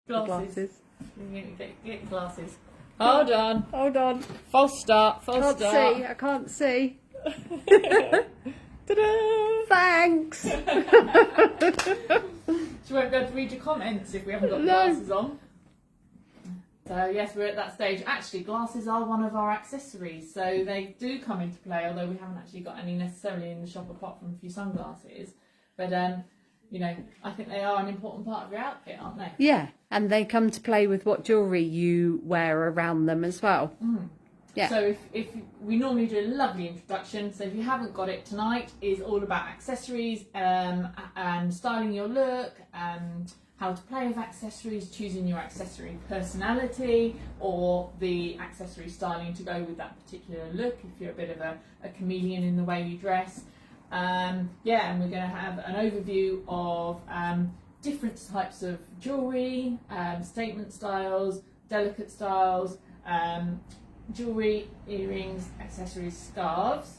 Glasses. Get glasses. Hold on. Hold on. False start. I can't see. Ta-da! Thanks. She won't be able to read your comments if we haven't got glasses on. So yes, we're at that stage. Actually, glasses are one of our accessories, so they do come into play, although we haven't actually got any necessarily in the shop apart from a few sunglasses. But you know, I think they are an important part of your outfit, aren't they? Yeah, and they come to play with what jewellery you wear around them as well. Mm. Yeah. So if we normally do a lovely introduction, so if you haven't got it, tonight is all about accessories and styling your look, how to play with accessories, choosing your accessory personality or the accessory styling to go with that particular look if you're a bit of a chameleon in the way you dress. Yeah, and we're going to have an overview of different types of jewellery, statement styles, delicate styles, jewellery, earrings, accessories, scarves,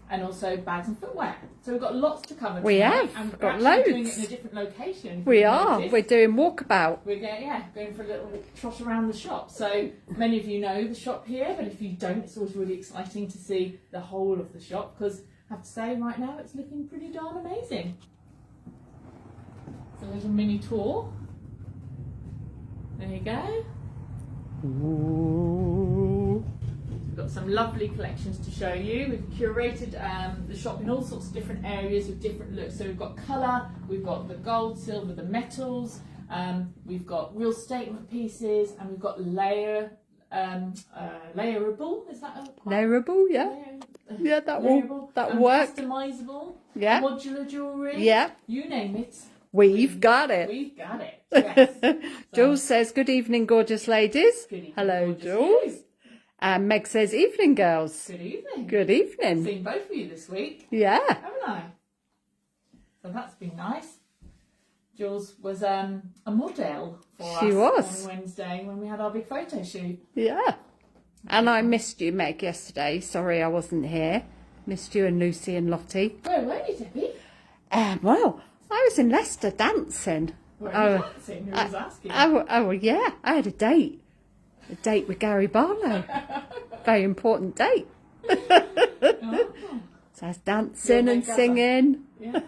and also bags and footwear. So we've got lots to cover tonight. We have, and we're got actually loads. doing it in a different location. We are. We're doing walkabout. We're going for a little trot around the shop. So many of you know the shop here, but if you don't, it's always really exciting to see the whole of the shop, because I have to say right now it's looking pretty darn amazing. So there's a mini tour. There you go. Ooh. We've got some lovely collections to show you. We've curated the shop in all sorts of different areas with different looks. So we've got colour, we've got the gold, silver, the metals, we've got real statement pieces, and we've got layerable. Is that a Layerable, yeah. Yeah, that will work. Customisable, Yeah. modular jewellery. Yeah. You name it. We've got it. We've got it. Yes. Jules says, good evening, gorgeous ladies. Good evening, Hello, gorgeous Jules. ladies. And Meg says, evening, girls. Good evening. Good evening. I've seen both of you this week, Yeah. haven't I? So that's been nice. Jules was a model for She us was. on Wednesday when we had our big photo shoot. Yeah. And I missed you, Meg, yesterday. Sorry I wasn't here. Missed you and Lucy and Lottie. Where were you, Debbie? Well, I was in Leicester dancing. Where were you dancing? Who was asking? Oh, yeah. I had a date. A date with Gary Barlow. Very important date. Oh. So I was dancing and singing. Yeah.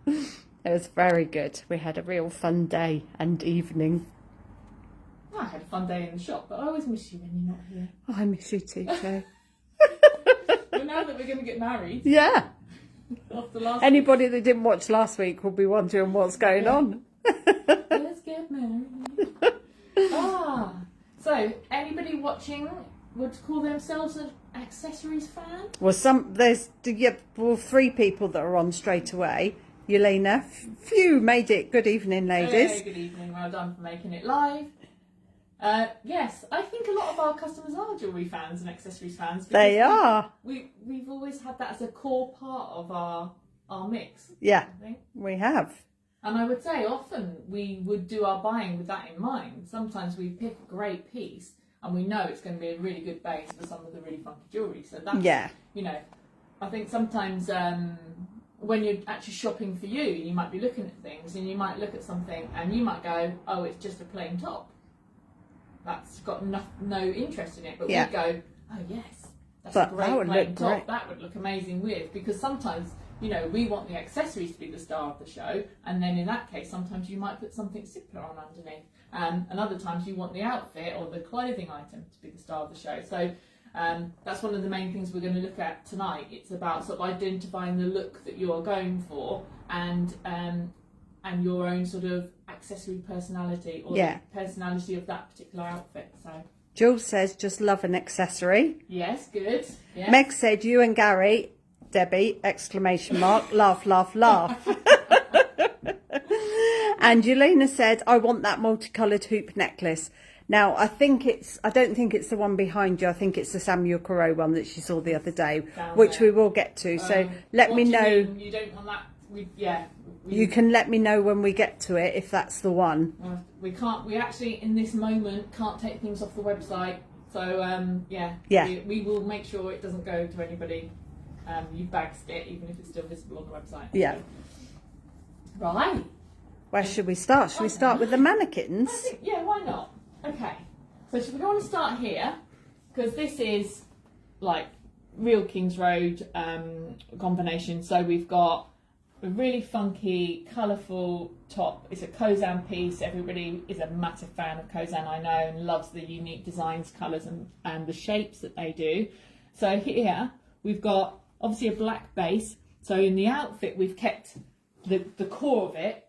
It was very good. We had a real fun day and evening. I had a fun day in the shop, but I always miss you when you're not here. Oh, I miss you too, Joe. Well, now that we're going to get married, Yeah. after last Anybody that didn't watch last week will be wondering what's going on. week, let's get married. So anybody watching would call themselves an accessories fan? Well, there's 3 people that are on straight away. Yelena, few made it. Good evening, ladies. Hey, good evening. Well done for making it live. Yes, I think a lot of our customers are jewellery fans and accessories fans. They are. We've always had that as a core part of our mix. Yeah, I think. we have. And I would say often we would do our buying with that in mind. Sometimes we pick a great piece and we know it's going to be a really good base for some of the really funky jewellery. So that's, you know, I think sometimes when you're actually shopping for you, you might be looking at things and you might look at something and you might go, oh, it's just a plain top. That's got no interest in it. But we go, oh, yes, that's a great plain top. Great. That would look amazing with, because sometimes, you know, we want the accessories to be the star of the show, and then in that case sometimes you might put something simpler on underneath, and other times you want the outfit or the clothing item to be the star of the show. So that's one of the main things we're going to look at tonight. It's about sort of identifying the look that you're going for, and your own sort of accessory personality, or the personality of that particular outfit. So Jules says, just love an accessory. yes, good. Yes. Meg said, you and Gary, Debbie, exclamation mark, laugh, laugh, laugh. And Yelena said, I want that multicoloured hoop necklace. Now, I don't think it's the one behind you. I think it's the Samuel Coraux one that she saw the other day, which we will get to. So let me know. You don't want that? You can let me know when we get to it if that's the one. We can't. We actually, in this moment, can't take things off the website. So we will make sure it doesn't go to anybody. You've bagged it, even if it's still visible on the website. Yeah. Right. Where should we start? Should we start with the mannequins? I think, yeah, why not? Okay, so should we go on and start here? Because this is like real Kings Road combination. So we've got a really funky, colourful top. It's a Kozan piece. Everybody is a massive fan of Kozan, I know, and loves the unique designs, colours and the shapes that they do. So here we've got obviously a black base. So in the outfit we've kept the core of it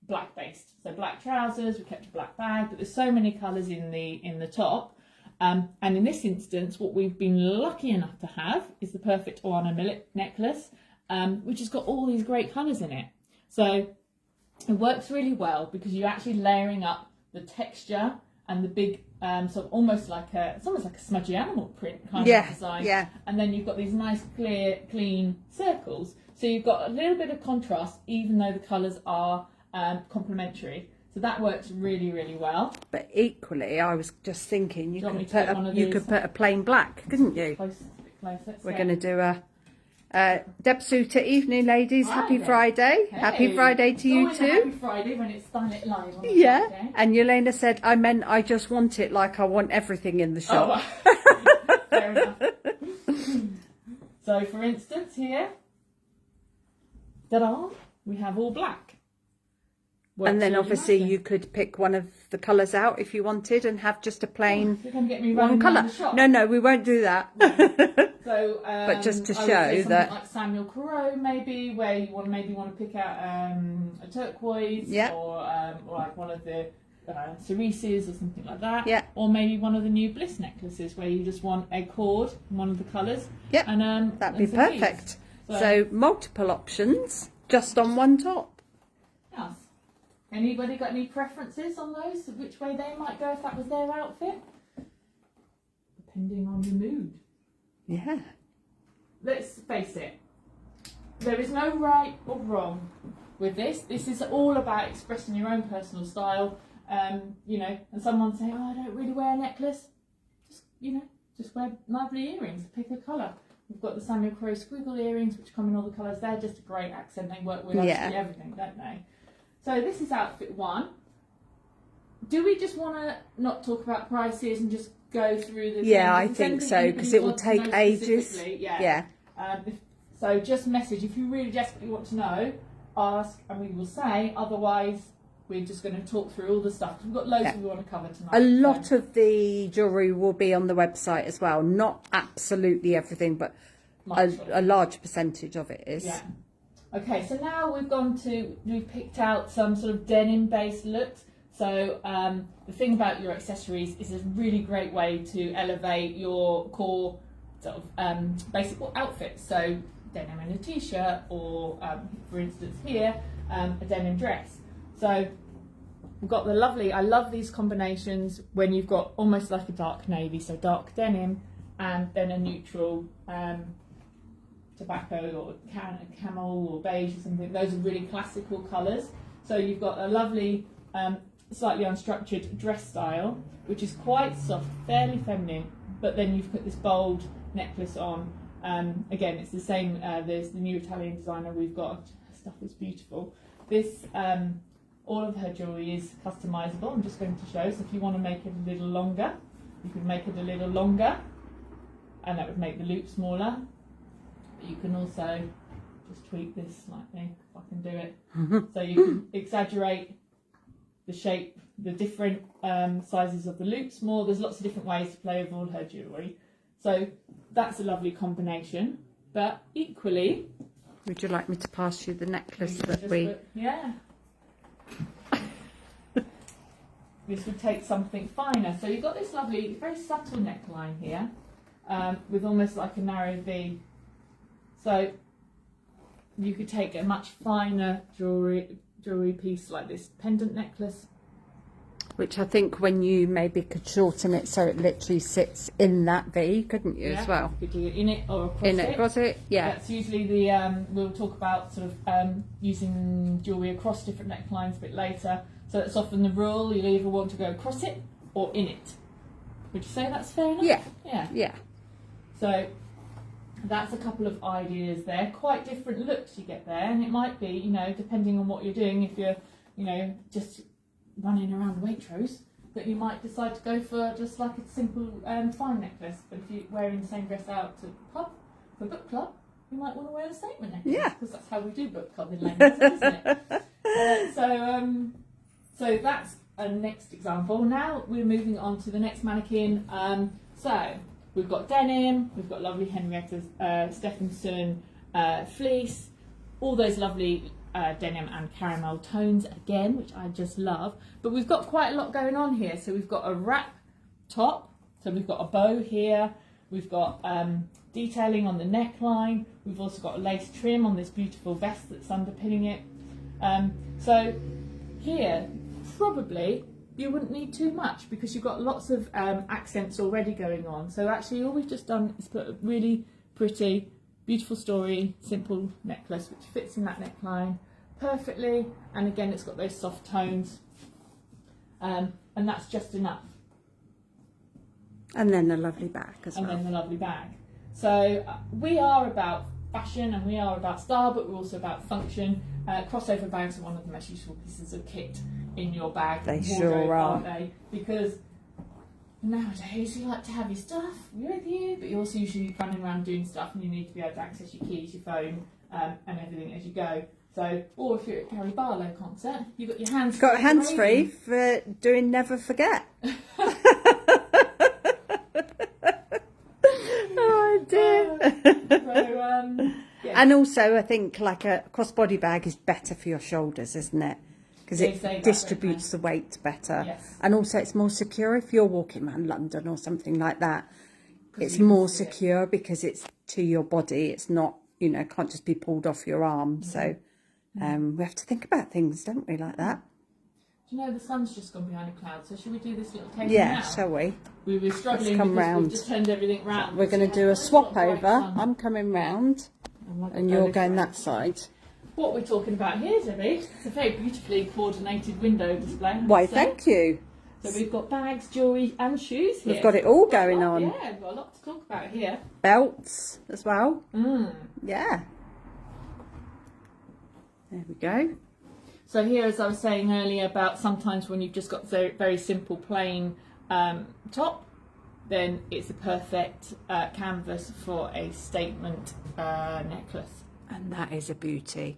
black based. So black trousers, we've kept a black bag, but there's so many colours in the top. And in this instance, what we've been lucky enough to have is the perfect Oana Millet necklace, which has got all these great colours in it. So it works really well because you're actually layering up the texture and the big, sort of almost like it's almost like a smudgy animal print kind of design. Yeah. And then you've got these nice, clear, clean circles. So you've got a little bit of contrast, even though the colours are complementary. So that works really, really well. But equally, I was just thinking you could put a plain black, couldn't you? We're going to do a Deb Suter evening, ladies. Happy Friday. Hey. Happy Friday to you too. Happy Friday when it's done it live on Friday. And Yelena said, I just want it like I want everything in the shop. Oh, fair enough. So for instance here, ta-da, we have all black. And then obviously you could pick one of the colours out if you wanted and have just a plain one colour. No, we won't do that. So, but just to show that, like Samuel Coraux, maybe where you want to pick out a turquoise, or like one of the cerises or something like that. Yeah. Or maybe one of the new Bliss necklaces where you just want a cord in one of the colours. Yeah. And that'd be perfect. So multiple options just on one top. Yes. Anybody got any preferences on those? Which way they might go if that was their outfit? Depending on the mood. Yeah. Let's face it. There is no right or wrong with this. This is all about expressing your own personal style. And someone saying, I don't really wear a necklace. Just wear lovely earrings. Pick a colour. We've got the Samuel Crowe squiggle earrings, which come in all the colours. They're just a great accent. They work with absolutely everything, don't they? So this is outfit one. Do we just want to not talk about prices and just go through the... Yeah, I think so, because it will take ages. Yeah. So just message. If you really desperately want to know, ask and we will say. Otherwise, we're just going to talk through all the stuff. We've got loads we want to cover tonight. A lot of the jewellery will be on the website as well. Not absolutely everything, but a large percentage of it is. Yeah. Okay, so now we've picked out some sort of denim based looks. So the thing about your accessories is a really great way to elevate your core sort of basic outfit. So denim in a t-shirt, or for instance here, a denim dress. So we've got the lovely, I love these combinations when you've got almost like a dark navy, so dark denim and then a neutral tobacco or camel or beige or something. Those are really classical colours. So you've got a lovely slightly unstructured dress style, which is quite soft, fairly feminine, but then you've put this bold necklace on. Again, it's the same, there's the new Italian designer we've got. Her stuff is beautiful. This, all of her jewellery is customisable. I'm just going to show. So if you want to make it a little longer, you can make it a little longer, and that would make the loop smaller. You can also just tweak this slightly, if I can do it. So you can exaggerate the shape, the different sizes of the loops more. There's lots of different ways to play with all her jewellery. So that's a lovely combination. But equally... Would you like me to pass you the necklace that we... Yeah. This would take something finer. So you've got this lovely, very subtle neckline here, with almost like a narrow V. So you could take a much finer jewellery piece like this pendant necklace. Which I think when you maybe could shorten it so it literally sits in that V, couldn't you, as well? You could do it in it or across it. In it, across it, yeah. That's usually the, we'll talk about sort of using jewellery across different necklines a bit later. So that's often the rule. You'll either want to go across it or in it. Would you say that's fair enough? Yeah. Yeah. Yeah. So that's a couple of ideas there. Quite different looks you get there, and it might be, depending on what you're doing. If you're you know, just running around Waitrose, that you might decide to go for just like a simple fine necklace. But if you're wearing the same dress out to pub for book club, you might want to wear a statement necklace. Yeah, because that's how we do book club in London, isn't it? So that's a next example. Now we're moving on to the next mannequin. So we've got denim, we've got lovely Henrietta Stephenson fleece, all those lovely denim and caramel tones again, which I just love. But we've got quite a lot going on here. So we've got a wrap top, so we've got a bow here, we've got detailing on the neckline, we've also got a lace trim on this beautiful vest that's underpinning it. So here, probably you wouldn't need too much because you've got lots of accents already going on. So actually all we've just done is put a really pretty, beautiful story, simple necklace which fits in that neckline perfectly, and again it's got those soft tones, and that's just enough. And then the lovely bag as well. And then the lovely bag. So we are about fashion and we are about style, but we're also about function. Crossover bags are one of the most useful pieces of kit in your bag. They sure are. Aren't they? Because nowadays you like to have your stuff with you, but you're also usually running around doing stuff and you need to be able to access your keys, your phone, and everything as you go. So, or if you're at Gary Barlow concert, you've got your hands free. Got hands free for doing Never Forget. Oh dear. Yeah. And also I think like a crossbody bag is better for your shoulders, isn't it? Because it distributes the weight better. Yes. And also it's more secure if you're walking around London or something like that. It's more secure because it's to your body. It's not, you know, can't just be pulled off your arm. So we have to think about things, don't we, like that? Do you know the sun's just gone behind a cloud? So should we do this little taste now? Yeah, shall we? We were struggling come because round. we've just turned everything round. We're going to do a swap over. I'm coming round and you're going that side. What we're talking about here, Debbie, it's a very beautifully coordinated window display. Why, thank you. So we've got bags, jewellery and shoes here. We've got it all going on. Yeah, we've got a lot to talk about here. Belts as well. Yeah. There we go. So here, as I was saying earlier about sometimes when you've just got very, very simple plain top, then it's a perfect canvas for a statement necklace. And that is a beauty.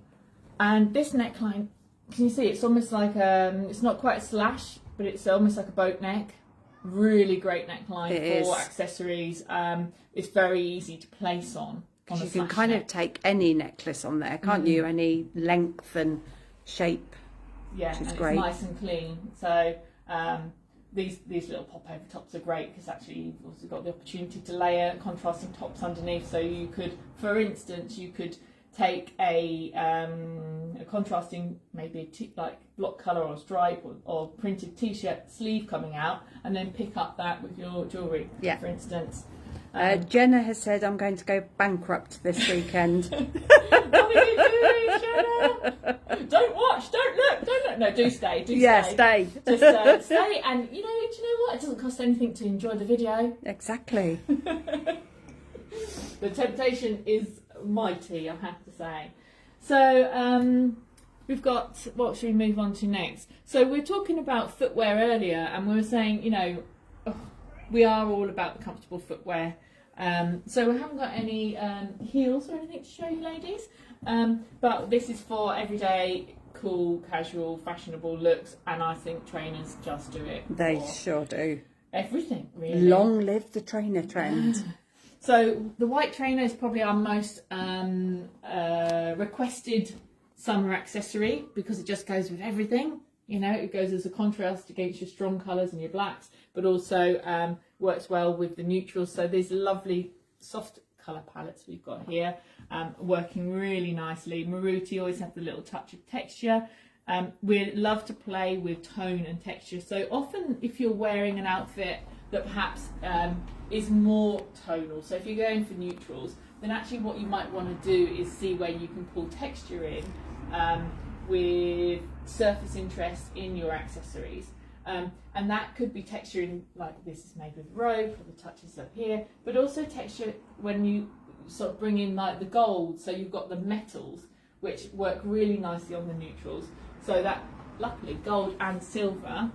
And this neckline, can you see, it's almost like, it's not quite a slash, but it's almost like a boat neck. Really great neckline for accessories. It's very easy to place on. You can kind of take any necklace on there, can't you? Any length and shape. Yeah, which is and great. It's nice and clean. So these little pop over tops are great because actually you've also got the opportunity to layer contrasting tops underneath. So you could, for instance, you could take a contrasting, maybe like block colour or stripe or printed t-shirt sleeve coming out, and then pick up that with your jewellery, for instance. Jenna has said I'm going to go bankrupt this weekend. What are you doing, Jenna? Don't watch, don't look. No, do stay. Stay. Just stay, and do you know what? It doesn't cost anything to enjoy the video. Exactly. The temptation is mighty, I have to say. So we've got, what should we move on to next? So we're talking about footwear earlier, and we were saying, we are all about the comfortable footwear. So we haven't got any heels or anything to show you, ladies. But this is for everyday, cool, casual, fashionable looks, and I think trainers just do it. They sure do. Everything, really. Long live the trainer trend. So the white trainer is probably our most requested summer accessory because it just goes with everything. It goes as a contrast against your strong colours and your blacks, but also works well with the neutrals. So these lovely soft colour palettes we've got here, working really nicely. Maruti always have the little touch of texture. We love to play with tone and texture. So often if you're wearing an outfit that perhaps is more tonal, so if you're going for neutrals, then actually what you might want to do is see where you can pull texture in with surface interest in your accessories. And that could be texture in, like this is made with rope, or the touches up here, but also texture when you sort of bring in like the gold, so you've got the metals which work really nicely on the neutrals. So that luckily gold and silver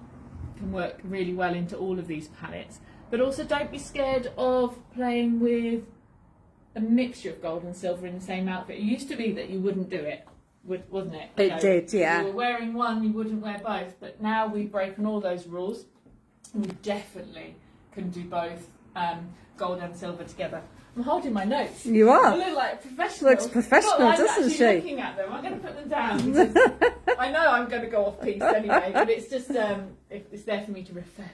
can work really well into all of these palettes. But also don't be scared of playing with a mixture of gold and silver in the same outfit. It used to be that you wouldn't do it, wasn't it? It did, yeah. If you were wearing one, you wouldn't wear both. But now we've broken all those rules. And we definitely can do both gold and silver together. I'm holding my notes. You are. I look like a professional. Looks professional, doesn't she? Looking at them. I'm going to put them down because I know I'm going to go off piece anyway, but it's just it's there for me to refer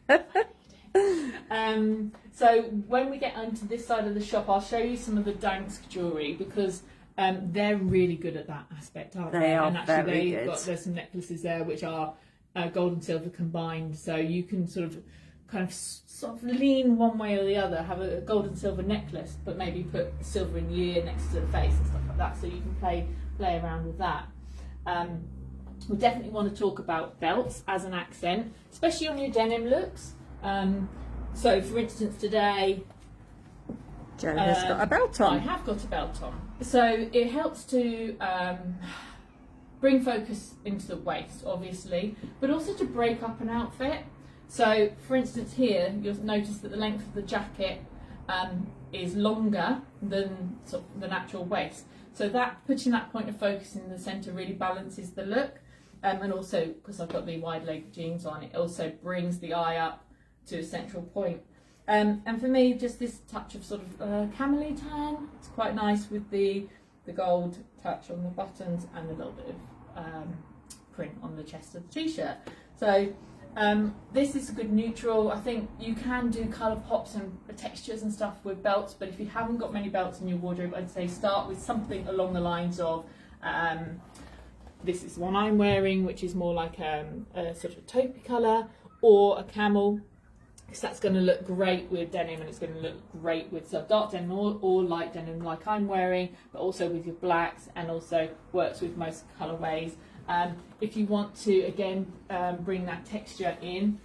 to. So when we get onto this side of the shop, I'll show you some of the Dansk jewellery because they're really good at that aspect, aren't they? They are and actually very good. There's some necklaces there which are gold and silver combined, so you can sort of lean one way or the other, have a gold and silver necklace, but maybe put silver in the ear next to the face and stuff like that, so you can play around with that. We definitely want to talk about belts as an accent, especially on your denim looks. So for instance today, Joe has got a belt on. I have got a belt on. So it helps to bring focus into the waist, obviously, but also to break up an outfit. So for instance here, you'll notice that the length of the jacket is longer than sort of the natural waist. So that putting that point of focus in the centre really balances the look. And also, because I've got the wide leg jeans on, it also brings the eye up to a central point. And for me, just this touch of sort of camely tan, it's quite nice with the gold touch on the buttons and a little bit of print on the chest of the t-shirt. So this is a good neutral. I think you can do colour pops and textures and stuff with belts, but if you haven't got many belts in your wardrobe, I'd say start with something along the lines of this is one I'm wearing, which is more like a sort of taupey colour, or a camel, because that's going to look great with denim, and it's going to look great with dark denim or light denim like I'm wearing, but also with your blacks, and also works with most colourways. If you want to, again, bring that texture in,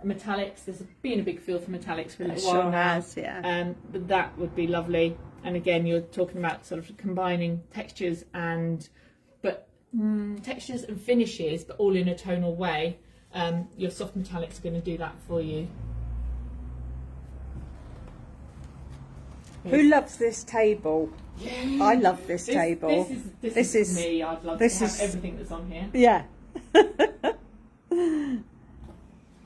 metallics, there's been a big feel for metallics for a little while now. Has, yeah. But that would be lovely. And again, you're talking about sort of combining textures textures and finishes, but all in a tonal way. Your soft metallics are going to do that for you. Who loves this table? Yeah. I love this table. This is me. I'd love to have everything that's on here. Yeah.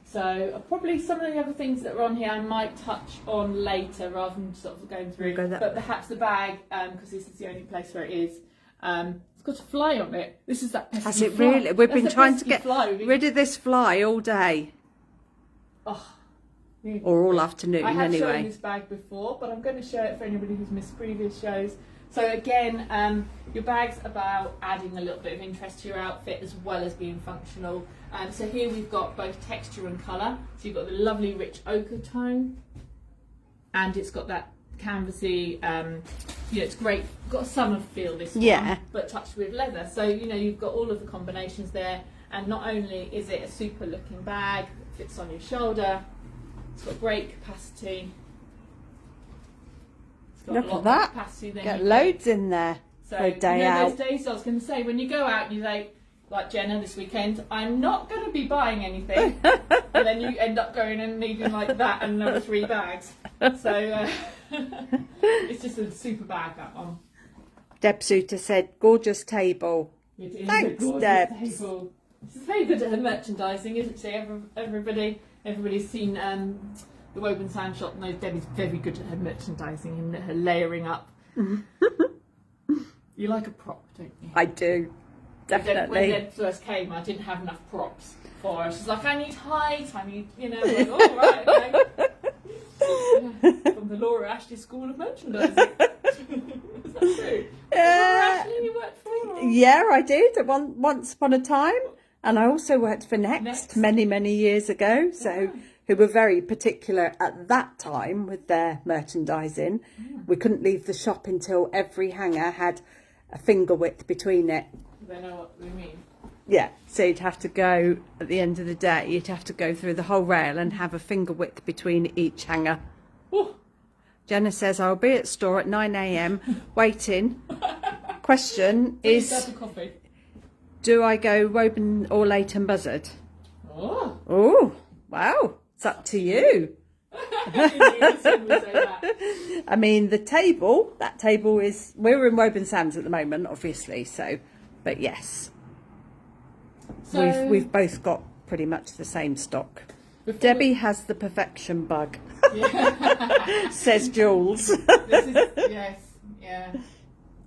So probably some of the other things that are on here I might touch on later rather than sort of going through. But perhaps the bag, because this is the only place where it is. It's got a fly on it. This is that pesky Has it fly. really? We've been trying to get rid of this fly all day. Oh. Or all afternoon, I have anyway. shown this bag before, but I'm going to show it for anybody who's missed previous shows. So again, your bag's about adding a little bit of interest to your outfit as well as being functional. So here we've got both texture and colour. So you've got the lovely rich ochre tone, and it's got that canvasy, it's great, got a summer feel this one, but touched with leather. So you've got all of the combinations there, and not only is it a super looking bag that fits on your shoulder, it's got great capacity. It's got Look a lot at that. of capacity there. Get loads in there so, for a day out. Those days I was going to say, when you go out and you like Jenna this weekend, I'm not going to be buying anything. And then you end up going and needing like that and another 3 bags. So it's just a super bag, that one. Deb Suter said, gorgeous table. It is Thanks, a gorgeous Deb. table. She's very good at her merchandising, isn't she? Everybody's seen the Woburn Sound Shop, knows Debbie's very good at her merchandising and her layering up. You like a prop, don't you? I do, definitely. When Deb first came, I didn't have enough props for her. She's like, I need height, I need, like, oh, right, okay. Yeah, from the Laura Ashley School of Merchandising. Is that true? Laura Ashley you worked for? Yeah, I did, once upon a time. And I also worked for Next many, many years ago, who were very particular at that time with their merchandising. We couldn't leave the shop until every hanger had a finger width between it. They know what we mean. Yeah, so you'd have to go, at the end of the day, you'd have to go through the whole rail and have a finger width between each hanger. Ooh. Jenna says, I'll be at store at 9 a.m. waiting. Question is... Coffee. Do I go woven or Leighton buzzard? Oh. Oh, wow. It's up to you. I mean, that table is, we're in Woven Sam's at the moment, obviously, so, but yes. So we've both got pretty much the same stock. Debbie has the perfection bug, says Jules. Yes, yeah.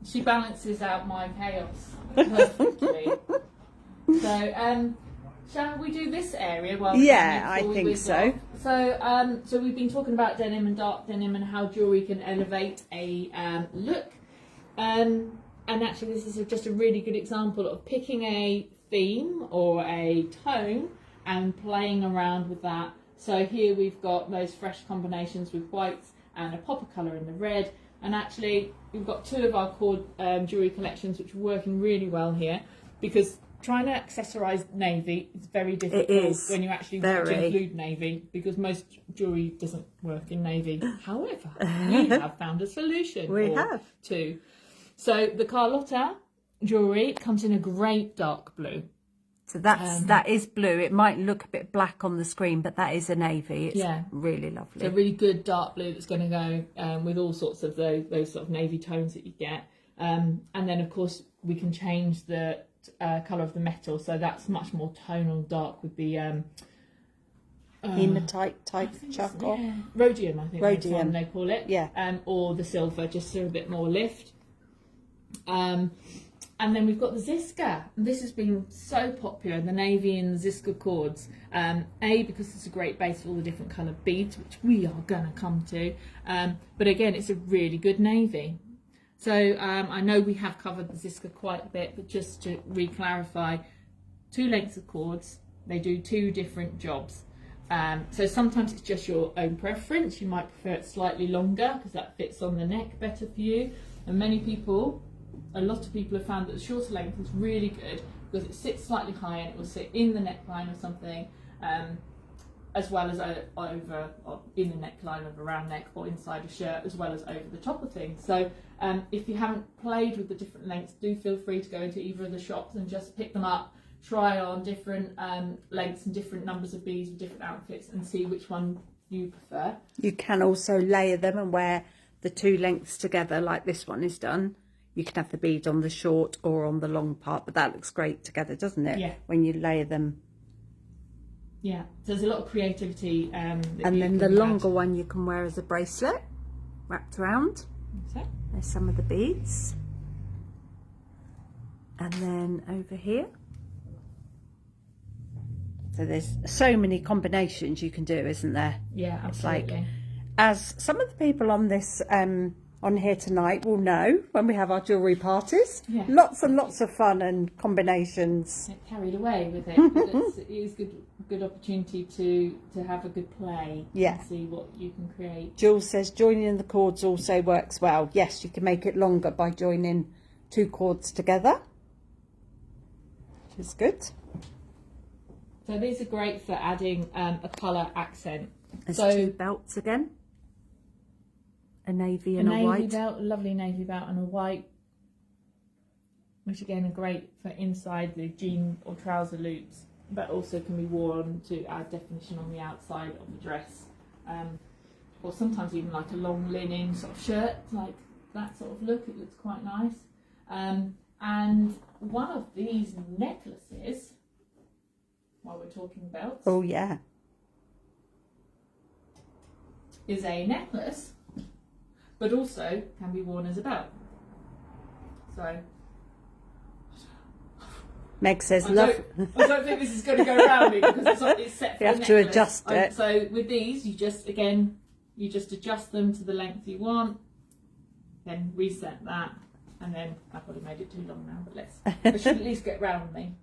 She balances out my chaos perfectly. So, shall we do this area? I think so. So, so we've been talking about denim and dark denim and how jewellery can elevate a look. And actually, this is just a really good example of picking a theme or a tone and playing around with that. So here we've got those fresh combinations with whites and a pop of colour in the red. And actually, we've got two of our core jewellery collections which are working really well here, because trying to accessorise navy is very difficult when you actually want to include navy, because most jewellery doesn't work in navy. However, we have found a solution. We have. Two. So the Carlotta jewellery comes in a great dark blue. So that is blue. It might look a bit black on the screen, but that is a navy. It's really lovely. It's a really good dark blue that's going to go with all sorts of those sort of navy tones that you get. And then, of course, we can change the colour of the metal. So that's much more tonal. Dark would be hematite type charcoal. Yeah. Rhodium, I think. Rhodium. They call it. Yeah. Or the silver, just for a bit more lift. And then we've got the Zsiska. This has been so popular, the navy and the Zsiska cords. Because it's a great base for all the different coloured beads, which we are going to come to. But again, it's a really good navy. So I know we have covered the Zsiska quite a bit, but just to re-clarify, 2 lengths of cords, they do 2 different jobs. So sometimes it's just your own preference. You might prefer it slightly longer because that fits on the neck better for you. And a lot of people have found that the shorter length is really good because it sits slightly higher and it will sit in the neckline or something, as well as over in the neckline of a round neck or inside a shirt, as well as over the top of things. So if you haven't played with the different lengths, do feel free to go into either of the shops and just pick them up, try on different lengths and different numbers of beads with different outfits and see which one you prefer. You can also layer them and wear the 2 lengths together like this one is done. You can have the bead on the short or on the long part, but that looks great together, doesn't it? Yeah. When you layer them. Yeah, so there's a lot of creativity. And then the longer one you can wear as a bracelet, wrapped around. So. There's some of the beads. And then over here. So there's so many combinations you can do, isn't there? Yeah, absolutely. Like, as some of the people on this on here tonight will know, when we have our jewellery parties, lots and lots of fun and combinations. Get carried away with it. But it is good opportunity to have a good play and see what you can create. Jules says joining the cords also works well. Yes, you can make it longer by joining 2 cords together, which is good. So these are great for adding a colour accent. There's 2 belts again. A navy and a white. Navy belt, a lovely navy belt and a white, which again are great for inside the jean or trouser loops, but also can be worn to add definition on the outside of the dress. Or sometimes even like a long linen sort of shirt, like that sort of look. It looks quite nice. And one of these necklaces, while we're talking belts. Oh yeah. Is a necklace, but also can be worn as a belt. So Meg says, I don't think this is going to go around me because it's set for you have to adjust it. So with these, you just adjust them to the length you want, then reset that, and then I've probably made it too long now, but I should at least get round me.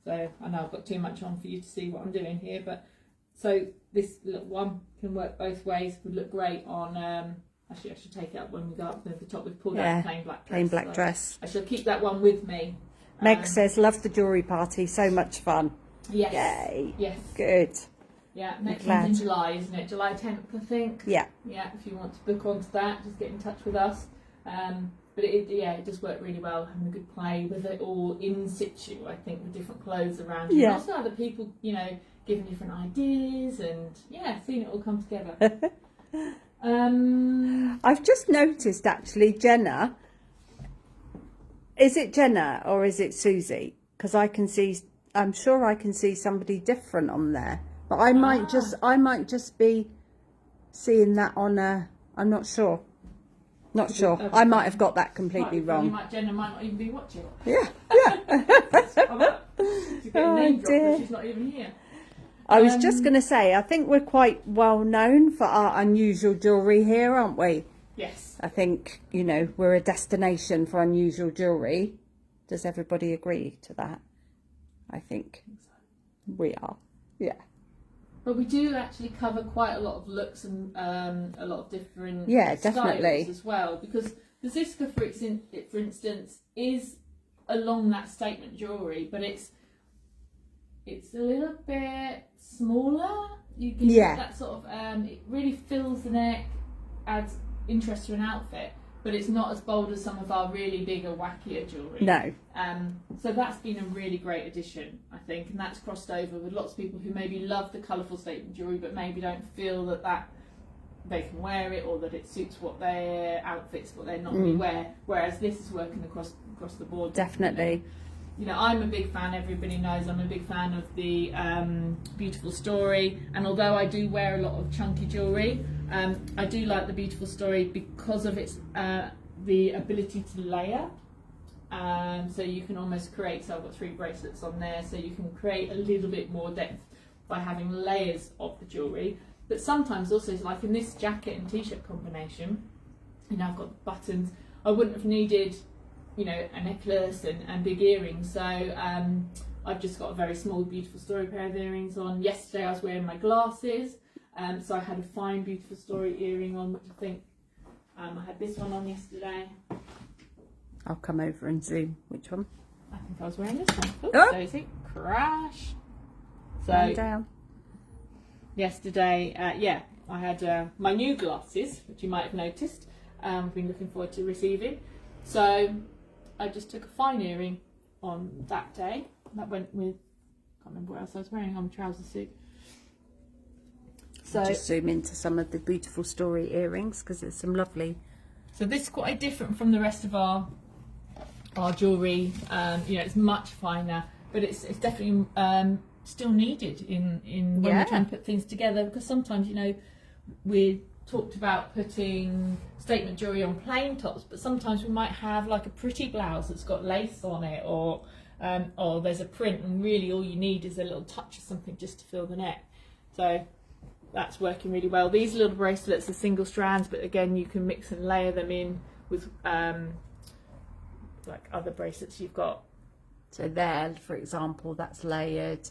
So I know I've got too much on for you to see what I'm doing here, but so this little one can work both ways. Would look great on. Actually, I should take it up when we go up to the top. We've pulled out a plain black dress. Plain black dress. I shall keep that one with me. Meg says, love the jewellery party. So much fun. Yes. Yay. Yes. Good. Yeah, next one's in July, isn't it? July 10th, I think. Yeah. Yeah, if you want to book onto that, just get in touch with us. But it does work really well, having a good play with it all in situ, I think, with different clothes around you. And also other people, you know, giving different ideas and, seeing it all come together. I've just noticed, actually, Jenna. Is it Jenna or is it Susie? Because I'm sure I can see somebody different on there. But I might just be seeing that on I'm not sure. Not sure. I might have got that completely wrong. Jenna might not even be watching. Yeah. She's getting name dropped, but she's not even here. I was just going to say, I think we're quite well known for our unusual jewellery here, aren't we? Yes. I think, you know, we're a destination for unusual jewellery. Does everybody agree to that? I think we are. Yeah. But we do actually cover quite a lot of looks and a lot of different definitely styles as well. Because the Zsiska, for instance, is along that statement jewellery, but it's a little bit smaller. You can get that sort of it really fills the neck, adds interest to an outfit, but it's not as bold as some of our really bigger, wackier jewellery. No. So that's been a really great addition, I think, and that's crossed over with lots of people who maybe love the colourful statement jewellery, but maybe don't feel that they can wear it or that it suits what their outfits, what they normally wear. Whereas this is working across the board. Definitely. You know, I'm a big fan, everybody knows I'm a big fan of the Beautiful Story, and although I do wear a lot of chunky jewellery, I do like the Beautiful Story because of its the ability to layer. So you can almost create, so I've got 3 bracelets on there, so you can create a little bit more depth by having layers of the jewellery. But sometimes also, like in this jacket and t-shirt combination, you know, I've got buttons, I wouldn't have needed, you know, a necklace and big earrings, so I've just got a very small Beautiful Story pair of earrings on. Yesterday I was wearing my glasses, so I had a fine Beautiful Story earring on, which I think I had this one on yesterday. I'll come over and zoom. Which one? I think I was wearing this one. Oops, oh. Daisy, crash. So down. Yesterday, I had my new glasses, which you might have noticed. I've been looking forward to receiving. So I just took a fine earring on that day. That went with, I can't remember what else I was wearing, on a trouser suit. So just zoom into some of the Beautiful Story earrings because there's some lovely. So this is quite different from the rest of our jewellery. You know, it's much finer, but it's definitely still needed in when we're trying to put things together, because sometimes, you know, we talked about putting statement jewellery on plain tops, but sometimes we might have like a pretty blouse that's got lace on it, or there's a print, and really all you need is a little touch of something just to fill the neck. So that's working really well. These little bracelets are single strands, but again, you can mix and layer them in with like other bracelets you've got. So there, for example, that's layered.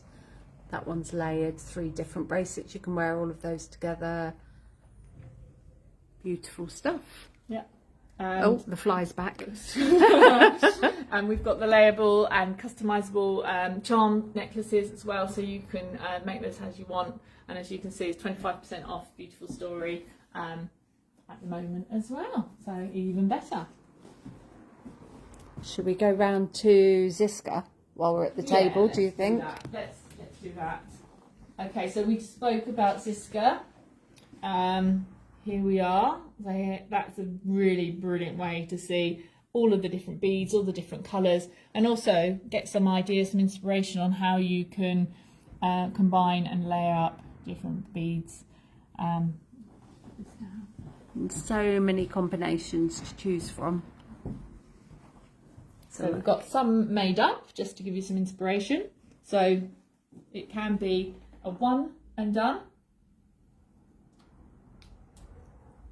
That one's layered. 3 different bracelets. You can wear all of those together. Beautiful stuff. Yeah. Oh, the fly's back. And we've got the layable and customizable charm necklaces as well, so you can make those as you want. And as you can see, it's 25% off Beautiful Story at the moment as well, so even better. Should we go round to Zsiska while we're at the table, do you think? Let's do that. Okay, so we spoke about Zsiska. Here we are. That's a really brilliant way to see all of the different beads, all the different colours, and also get some ideas, some inspiration on how you can combine and layer up different beads. So many combinations to choose from. So we've got some made up, just to give you some inspiration. So it can be a one and done.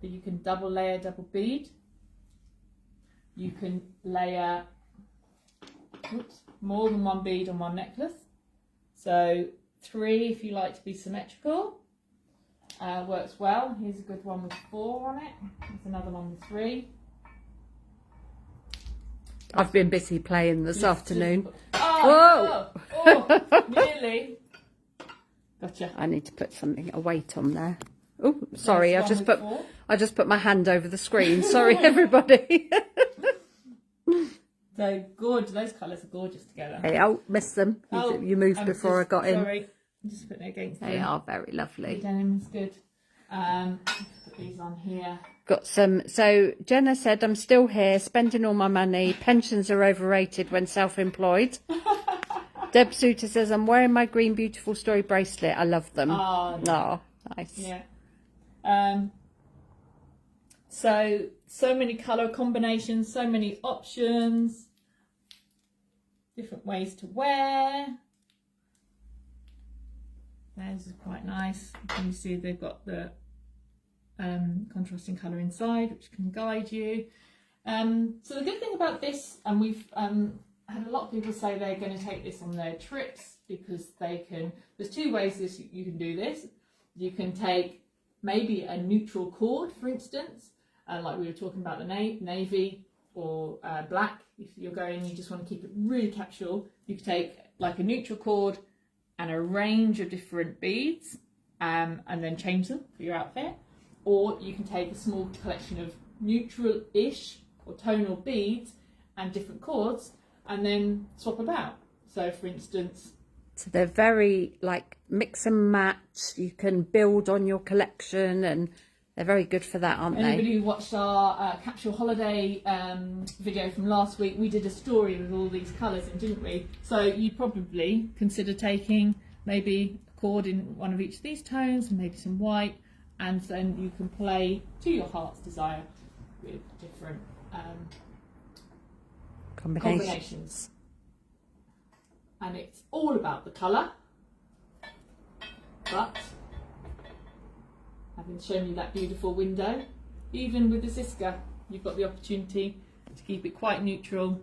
But you can double layer, double bead. You can layer more than 1 bead on 1 necklace. So 3 if you like to be symmetrical. Works well. Here's a good one with 4 on it. There's another one with 3. I've been busy playing this afternoon. Oh, oh, nearly. Gotcha. I need to put a weight on there. Oh, sorry, I just put my hand over the screen. Sorry, everybody. So gorgeous. Those colours are gorgeous together. Hey, oh, missed them. You moved before I got in. Sorry, I'm just putting it against. They are very lovely. The denim is good. Put these on here. Got some. So Jenna said, I'm still here, spending all my money. Pensions are overrated when self-employed. Deb Suter says, I'm wearing my green Beautiful Story bracelet. I love them. Oh, nice. Yeah. So many colour combinations, so many options, different ways to wear. Theirs is quite nice. You can see they've got the contrasting colour inside, which can guide you. So the good thing about this, and we've had a lot of people say they're going to take this on their trips, because they can, there's two ways you can do this. You can take maybe a neutral cord, for instance, like we were talking about the navy or black. If you're going, you just want to keep it really capsule, you can take like a neutral cord and a range of different beads, and then change them for your outfit. Or you can take a small collection of neutral-ish or tonal beads and different cords, and then swap about. So for instance, so they're very like mix and match. You can build on your collection, and they're very good for that, aren't they? Anybody who watched our capsule holiday video from last week, we did a story with all these colours in, didn't we? So you'd probably consider taking maybe a cord in one of each of these tones and maybe some white, and then you can play to your heart's desire with different combinations. And it's all about the colour, but having shown you that beautiful window, even with the Zsiska, you've got the opportunity to keep it quite neutral.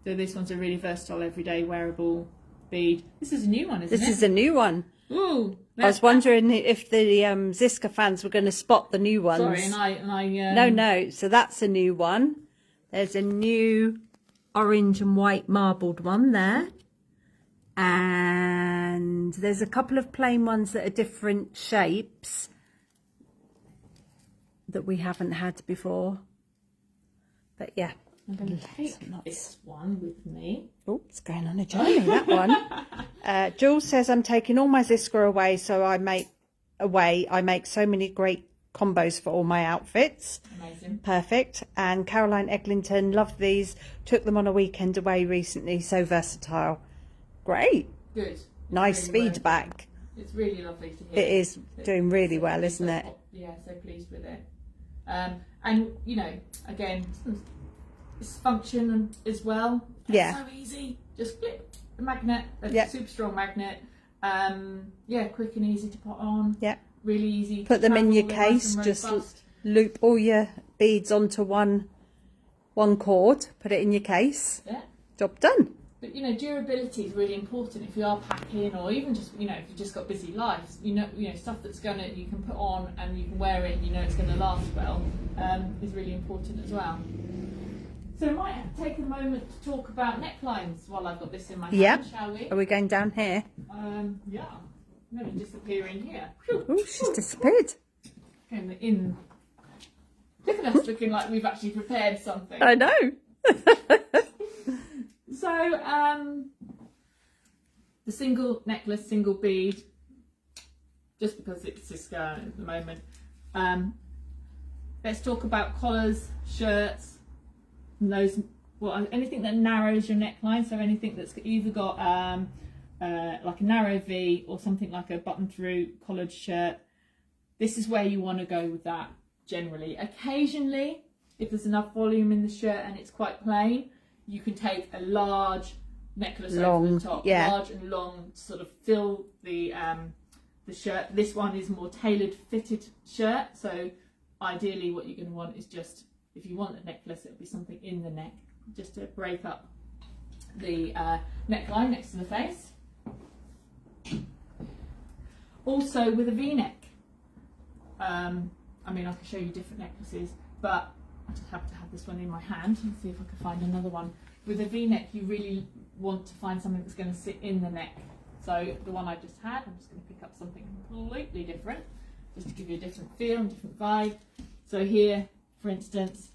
So this one's a really versatile, everyday wearable bead. This is a new one, isn't it? This is a new one. Ooh, I was wondering if the Zsiska fans were going to spot the new ones. Sorry, and I No. So that's a new one. There's a new orange and white marbled one there. And there's a couple of plain ones that are different shapes that we haven't had before. But yeah. I'm going to take this one with me. Oh, it's going on a journey, that one. Jules says, I'm taking all my Zsiska away, so I make so many great combos for all my outfits. Amazing. Perfect. And Caroline Eglinton, loved these. Took them on a weekend away recently. So versatile. Great. Good. Nice really feedback. It's really lovely to hear. It is doing really well, isn't it? Yeah, so pleased with it. And, you know, again, it's function as well. It's so easy. Just flip the magnet. It's a super strong magnet. Yeah, quick and easy to put on. Yeah. Really easy. Put them in your case. Just loop all your beads onto one cord. Put it in your case. Yeah. Job done. But you know, durability is really important if you are packing, or even just, you know, if you've just got busy lives. You know, stuff that's you can put on and you can wear it. You know, it's going to last well. Is really important as well. So I might take a moment to talk about necklines while I've got this in my hand, shall we? Are we going down here? Yeah. I'm going to disappear in here. Oh, she's disappeared. In. Look at us looking like we've actually prepared something. I know. So, the single necklace, single bead, just because it's Zsiska at the moment. Let's talk about collars, shirts, and those. Well, anything that narrows your neckline. So anything that's either got like a narrow V or something like a button-through collared shirt. This is where you want to go with that. Generally, occasionally, if there's enough volume in the shirt and it's quite plain, you can take a large necklace over the top, large and long, sort of fill the shirt. This one is more tailored fitted shirt, so ideally what you're going to want is just, if you want a necklace, it'll be something in the neck, just to break up the neckline next to the face. Also with a V-neck, I mean, I can show you different necklaces, but I just happen to have this one in my hand. Let's see if I can find another one. With a V-neck, you really want to find something that's going to sit in the neck. So the one I just had, I'm just going to pick up something completely different, just to give you a different feel and different vibe. So here, for instance,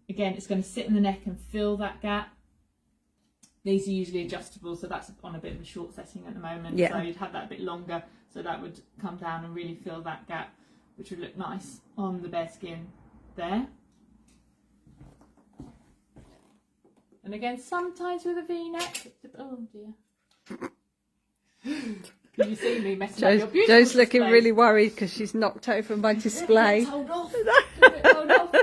again, it's going to sit in the neck and fill that gap. These are usually adjustable, so that's on a bit of a short setting at the moment. Yeah. So you'd have that a bit longer, so that would come down and really fill that gap, which would look nice on the bare skin there. And again, sometimes with a V-neck. Oh dear. Can you see me messing up your beautiful Joe's looking display? really worried because she's knocked over my display. Hold off. Hold off.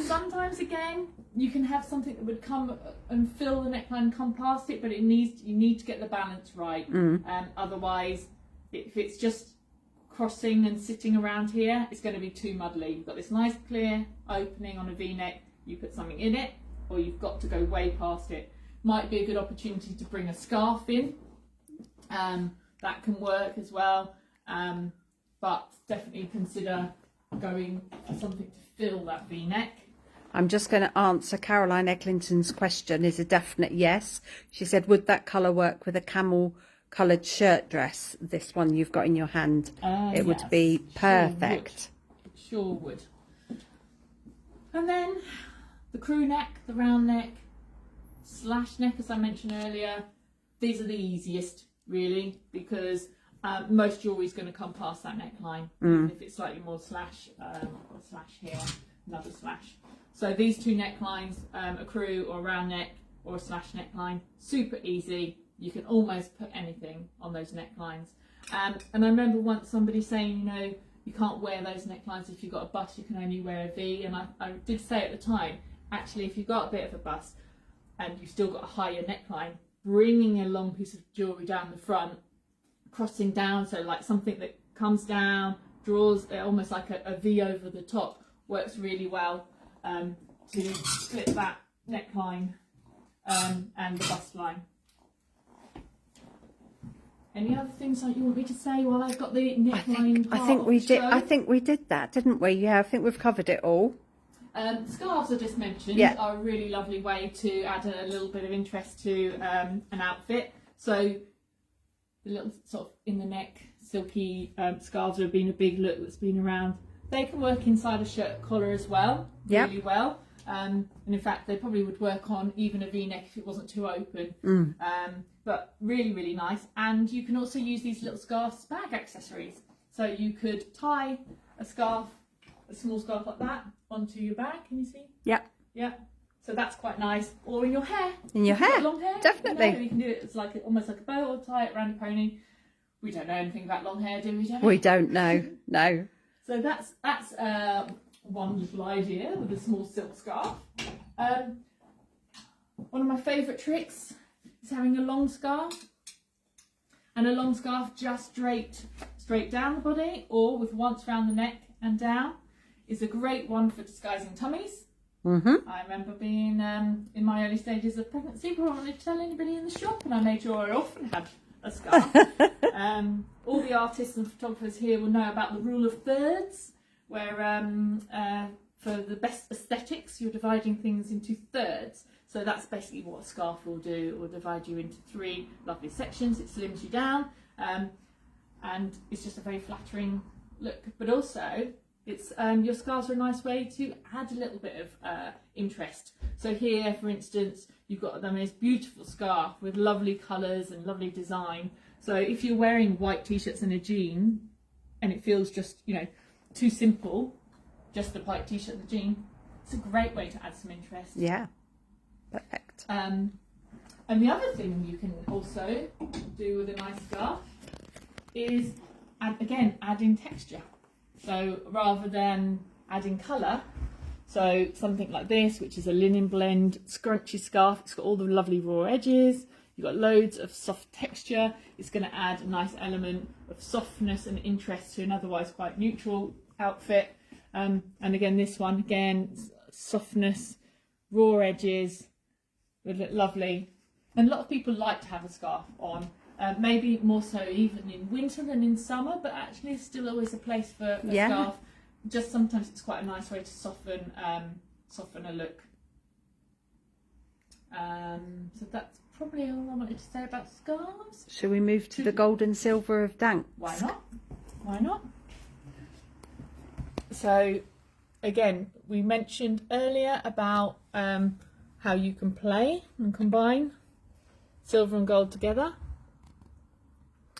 Sometimes again, you can have something that would come and fill the neckline and come past it, but you need to get the balance right. Otherwise, if it's just crossing and sitting around here, it's going to be too muddly. You've got this nice clear opening on a V-neck. You put something in it, or you've got to go way past it. Might be a good opportunity to bring a scarf in. That can work as well, but definitely consider going for something to fill that V-neck. I'm just going to answer Caroline Eglinton's question is a definite yes. She said, would that colour work with a camel coloured shirt dress? This one you've got in your hand. It would be perfect. Sure would. And then the crew neck, the round neck, slash neck, as I mentioned earlier. These are the easiest, really, because most jewellery is going to come past that neckline. If it's slightly more slash, a slash here, another slash. So these two necklines, a crew or a round neck or a slash neckline, super easy. You can almost put anything on those necklines. And I remember once somebody saying, you know, you can't wear those necklines if you've got a bust, you can only wear a V. And I did say at the time, actually, if you've got a bit of a bust and you've still got a higher neckline, bringing a long piece of jewellery down the front, crossing down, so like something that comes down, draws almost like a V over the top, works really well to split that neckline and the bust line. Any other things that you want me to say while I've got the neckline? I think we did. I think we did that, didn't we? Yeah, I think we've covered it all. Scarves I just mentioned are a really lovely way to add a little bit of interest to an outfit. So the little sort of in the neck silky scarves have been a big look that's been around. They can work inside a shirt collar as well, really well. And in fact, they probably would work on even a V-neck if it wasn't too open. But really, really nice. And you can also use these little scarves as bag accessories. So you could tie a scarf, a small scarf like that, onto your bag. Can you see? Yeah. Yeah. So that's quite nice. Or in your hair. In your hair. Long hair. Definitely. You know, you can do it as like almost like a bow, or tie it around a pony. We don't know anything about long hair, do we, Debbie? We don't know. No. So that's one little idea with a small silk scarf. One of my favourite tricks is having a long scarf, and a long scarf just straight down the body, or with once round the neck and down, is a great one for disguising tummies. I remember being in my early stages of pregnancy, but I wanted to tell anybody in the shop, and I made sure I often had a scarf. All the artists and photographers here will know about the rule of thirds, where for the best aesthetics, you're dividing things into thirds. So that's basically what a scarf will do. It will divide you into 3 lovely sections. It slims you down, and it's just a very flattering look. But also, it's your scarves are a nice way to add a little bit of interest. So here, for instance, you've got the most beautiful scarf with lovely colours and lovely design. So if you're wearing white t-shirts and a jean, and it feels just, you know, too simple, just the white t-shirt and the jean, it's a great way to add some interest. Yeah, perfect. And the other thing you can also do with a nice scarf is, adding texture. So rather than adding colour, so something like this, which is a linen blend scrunchy scarf, it's got all the lovely raw edges, you've got loads of soft texture, it's going to add a nice element of softness and interest to an otherwise quite neutral outfit. And again, this one, softness, raw edges, would look lovely. And a lot of people like to have a scarf on, maybe more so even in winter than in summer, but actually it's still always a place for a scarf. Just sometimes it's quite a nice way to soften a look. So that's probably all I wanted to say about scarves. Shall we move to the gold and silver of Dank? Why not? So again, we mentioned earlier about how you can play and combine silver and gold together.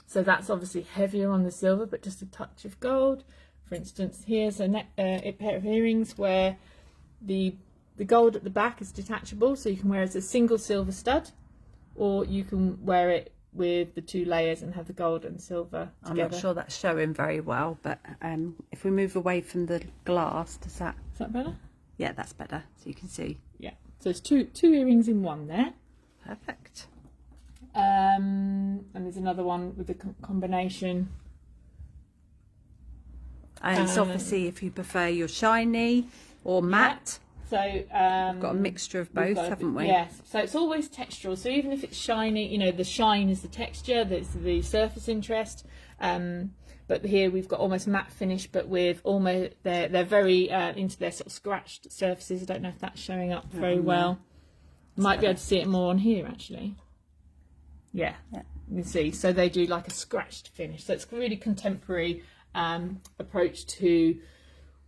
So that's obviously heavier on the silver, but just a touch of gold. For instance, here's a pair of earrings where the gold at the back is detachable, so you can wear it as a single silver stud, or you can wear it with the 2 layers and have the gold and silver together. I'm not sure that's showing very well, but if we move away from the glass, is that better? Yeah, that's better, so you can see. Yeah, so it's two earrings in one there. Perfect. And there's another one with the combination. And it's obviously if you prefer your shiny or matte. So we've got a mixture of both, haven't we? Yes. So it's always textural. So even if it's shiny, you know, the shine is the texture, that's the surface interest. But here we've got almost matte finish, but with almost they're very into their sort of scratched surfaces. I don't know if that's showing up very well. Might be able to see it more on here actually. Yeah, you can see. So they do like a scratched finish. So it's a really contemporary approach to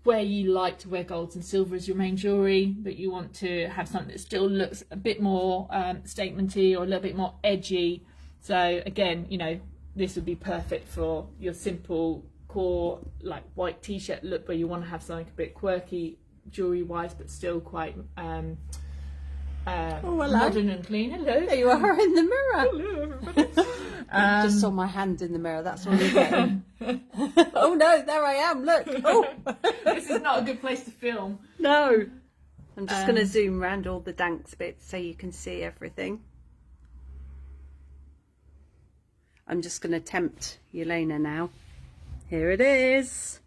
where you like to wear golds and silver as your main jewellery, but you want to have something that still looks a bit more statementy or a little bit more edgy. So again, you know, this would be perfect for your simple core like white t-shirt look, where you want to have something a bit quirky jewellery wise, but still quite modern and clean. Hello. There you are in the mirror. Hello, everybody. Just saw my hand in the mirror, that's all you're getting. Oh no, there I am, look. Oh. This is not a good place to film. No. I'm just going to zoom around all the Danks bits so you can see everything. I'm just going to tempt Yelena now. Here it is.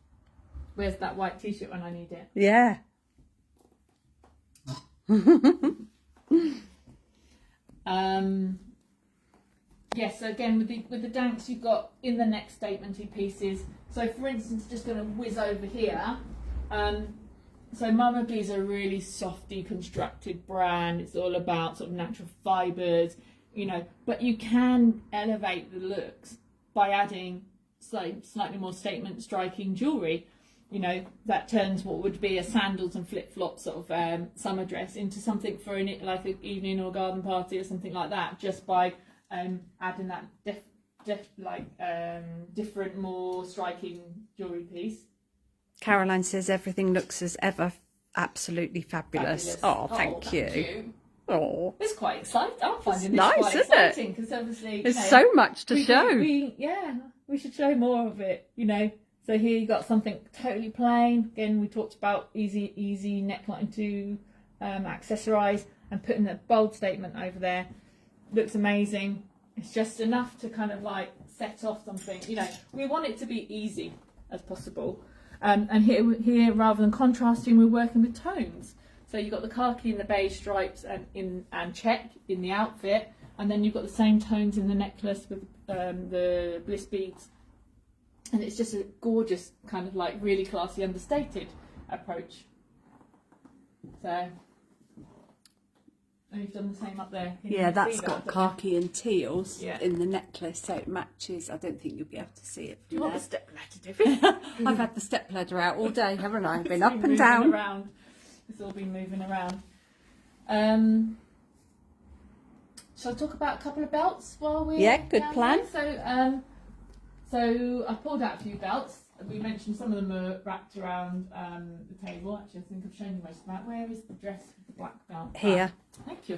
Where's that white t-shirt when I need it? Yeah. Yes, so again with the Danks you've got in the neck statementy pieces. So for instance, just going to whiz over here. So Mama B's a really soft deconstructed brand. It's all about sort of natural fibres, you know, but you can elevate the looks by adding slightly more statement striking jewellery. You know, that turns what would be a sandals and flip-flops sort of summer dress into something for like an evening or garden party or something like that, just by adding that different, more striking jewellery piece. Caroline says everything looks as ever absolutely fabulous. Oh, thank you. Oh, it's quite exciting. I'm finding this nice, quite isn't exciting it? because obviously there's so much to show. We should show more of it. You know, so here you got something totally plain. Again, we talked about easy neckline to accessorize, and putting a bold statement over there looks amazing. It's just enough to kind of like set off something. You know, we want it to be easy as possible. And here, rather than contrasting, we're working with tones. So you've got the khaki and the beige stripes and check in the outfit, and then you've got the same tones in the necklace with the bliss beads, and it's just a gorgeous kind of like really classy, understated approach. So. And you've done the same up there. Yeah, that's got khaki and teals in the necklace, so it matches. I don't think you'll be able to see it. Do you want the step ladder, Divi? I've had the step ladder out all day, haven't I? I've been up and moving down. Around. It's all been moving around. Shall I talk about a couple of belts while we're good down plan. There? So I pulled out a few belts. We mentioned some of them are wrapped around the table. Actually, I think I've shown you most of that. Where is the dress with the black belt? Here. Thank you.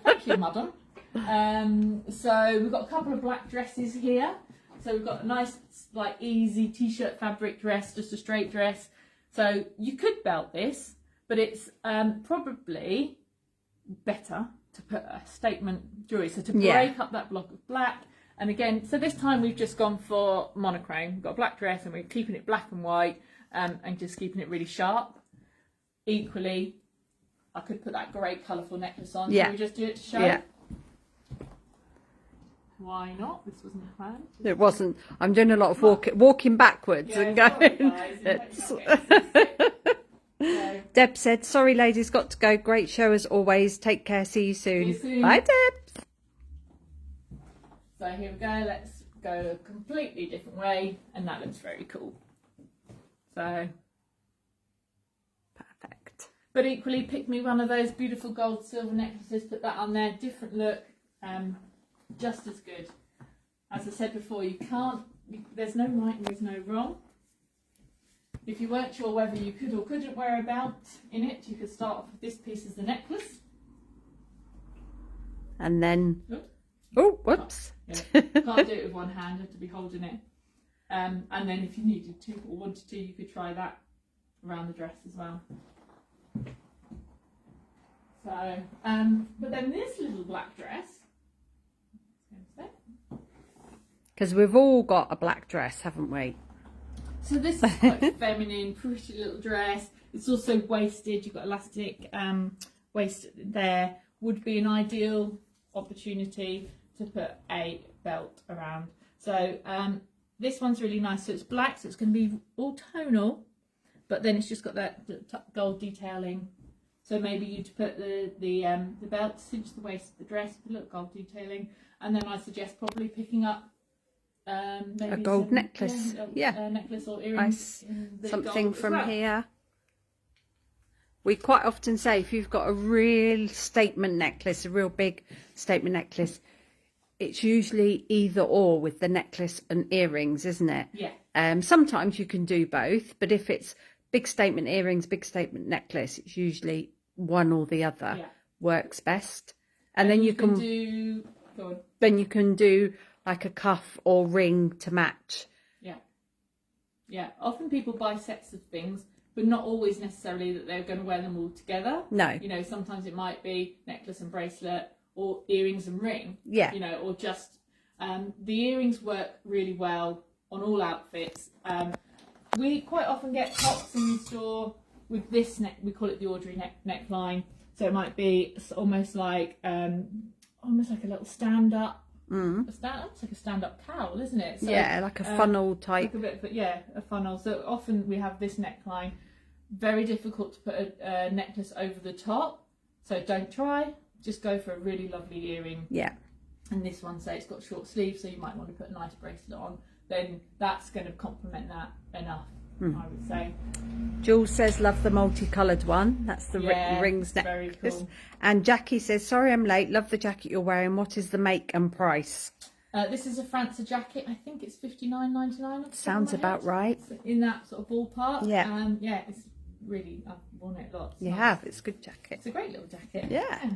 Thank you, madam. So we've got a couple of black dresses here. So we've got a nice, like, easy t-shirt fabric dress, just a straight dress. So you could belt this, but it's probably better to put a statement jewellery. So to break up that block of black. And again, so this time we've just gone for monochrome. We've got a black dress and we're keeping it black and white and just keeping it really sharp. Equally, I could put that great colourful necklace on. Yeah. So we just do it to show. Yeah. Why not? This wasn't planned. It wasn't. I'm doing a lot of walking backwards and going. Deb said, sorry ladies, got to go. Great show as always. Take care. See you soon. See you soon. Bye, Deb. So here we go. Let's go a completely different way. And that looks very cool. So But equally, pick me one of those beautiful gold silver necklaces, put that on there, different look, just as good. As I said before, there's no right and there's no wrong. If you weren't sure whether you could or couldn't wear a belt in it, you could start off with this piece as the necklace. And then, oh, whoops. Can't do it with one hand, you have to be holding it. And then if you needed to or wanted to, you could try that around the dress as well. So, but then this little black dress, because we've all got a black dress, haven't we? So this is quite feminine, pretty little dress. It's also waisted. You've got elastic waist there. Would be an ideal opportunity to put a belt around. So this one's really nice. So it's black, so it's going to be all tonal, but then it's just got that gold detailing. So maybe you'd put the belt, cinch the waist of the dress, with a little gold detailing, and then I suggest probably picking up maybe a gold necklace, necklace or earrings, something from here. We quite often say if you've got a real statement necklace, a real big statement necklace, it's usually either or with the necklace and earrings, isn't it? Yeah. Sometimes you can do both, but if it's big statement earrings, big statement necklace, it's usually one or the other works best. And then you can do. Go on. Then you can do like a cuff or ring to match. Yeah. Often people buy sets of things, but not always necessarily that they're going to wear them all together. No. You know, sometimes it might be necklace and bracelet or earrings and ring. Yeah. You know, or just the earrings work really well on all outfits. We quite often get tops in the store with this neck. We call it the Audrey neckline. So it might be almost like a little stand up. It's like a stand-up cowl, isn't it? So, yeah, like a funnel type. Like a bit of a funnel. So often we have this neckline. Very difficult to put a necklace over the top. So don't try. Just go for a really lovely earring. Yeah. And this one, say it's got short sleeves, so you might want to put a nice bracelet on. Then that's going to complement that enough, I would say. Jules says, love the multicoloured one. That's the rings necklace. Very cool. And Jackie says, sorry I'm late. Love the jacket you're wearing. What is the make and price? This is a Franca jacket. I think it's $59.99. Sounds about right. It's in that sort of ballpark. Yeah. Yeah, it's really, I've worn it lots. You have. It's a good jacket. It's a great little jacket. Yeah.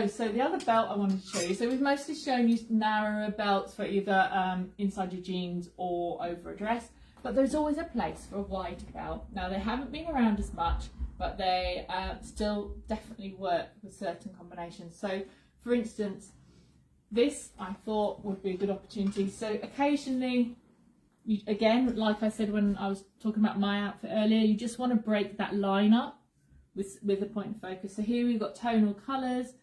So the other belt I wanted to show you. So we've mostly shown you narrower belts for either inside your jeans or over a dress. But there's always a place for a wider belt. Now, they haven't been around as much, but they still definitely work with certain combinations. So, for instance, this I thought would be a good opportunity. So occasionally, again, like I said when I was talking about my outfit earlier, you just want to break that line up with a point of focus. So here we've got tonal colours,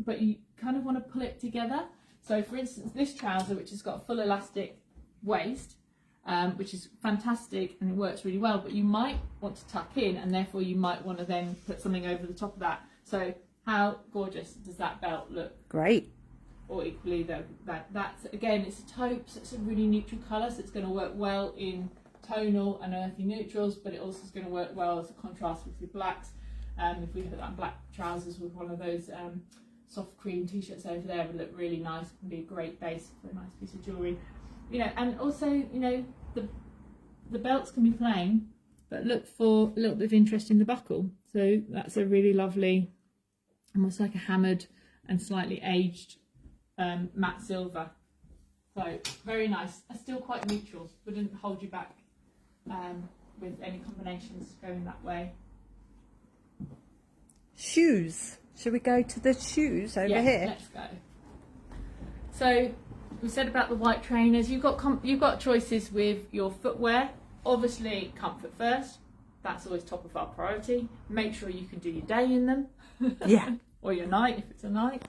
but you kind of want to pull it together. So, for instance, this trouser, which has got a full elastic waist, which is fantastic and it works really well, but you might want to tuck in and therefore you might want to then put something over the top of that. So how gorgeous does that belt look? Great. Or equally though, that's again, it's a taupe, so it's a really neutral colour, so it's going to work well in tonal and earthy neutrals, but it also is going to work well as a contrast with your blacks. If we put that black trousers with one of those soft cream t-shirts over there, it would look really nice. It can be a great base for a nice piece of jewellery. You know, and also, you know, the belts can be plain, but look for a little bit of interest in the buckle. So that's a really lovely, almost like a hammered and slightly aged matte silver. So very nice. Still quite neutral. Wouldn't hold you back with any combinations going that way. Shoes. Shall we go to the shoes over here? Let's go. So we said about the white trainers. You've got choices with your footwear. Obviously, comfort first. That's always top of our priority. Make sure you can do your day in them. Yeah. Or your night if it's a night.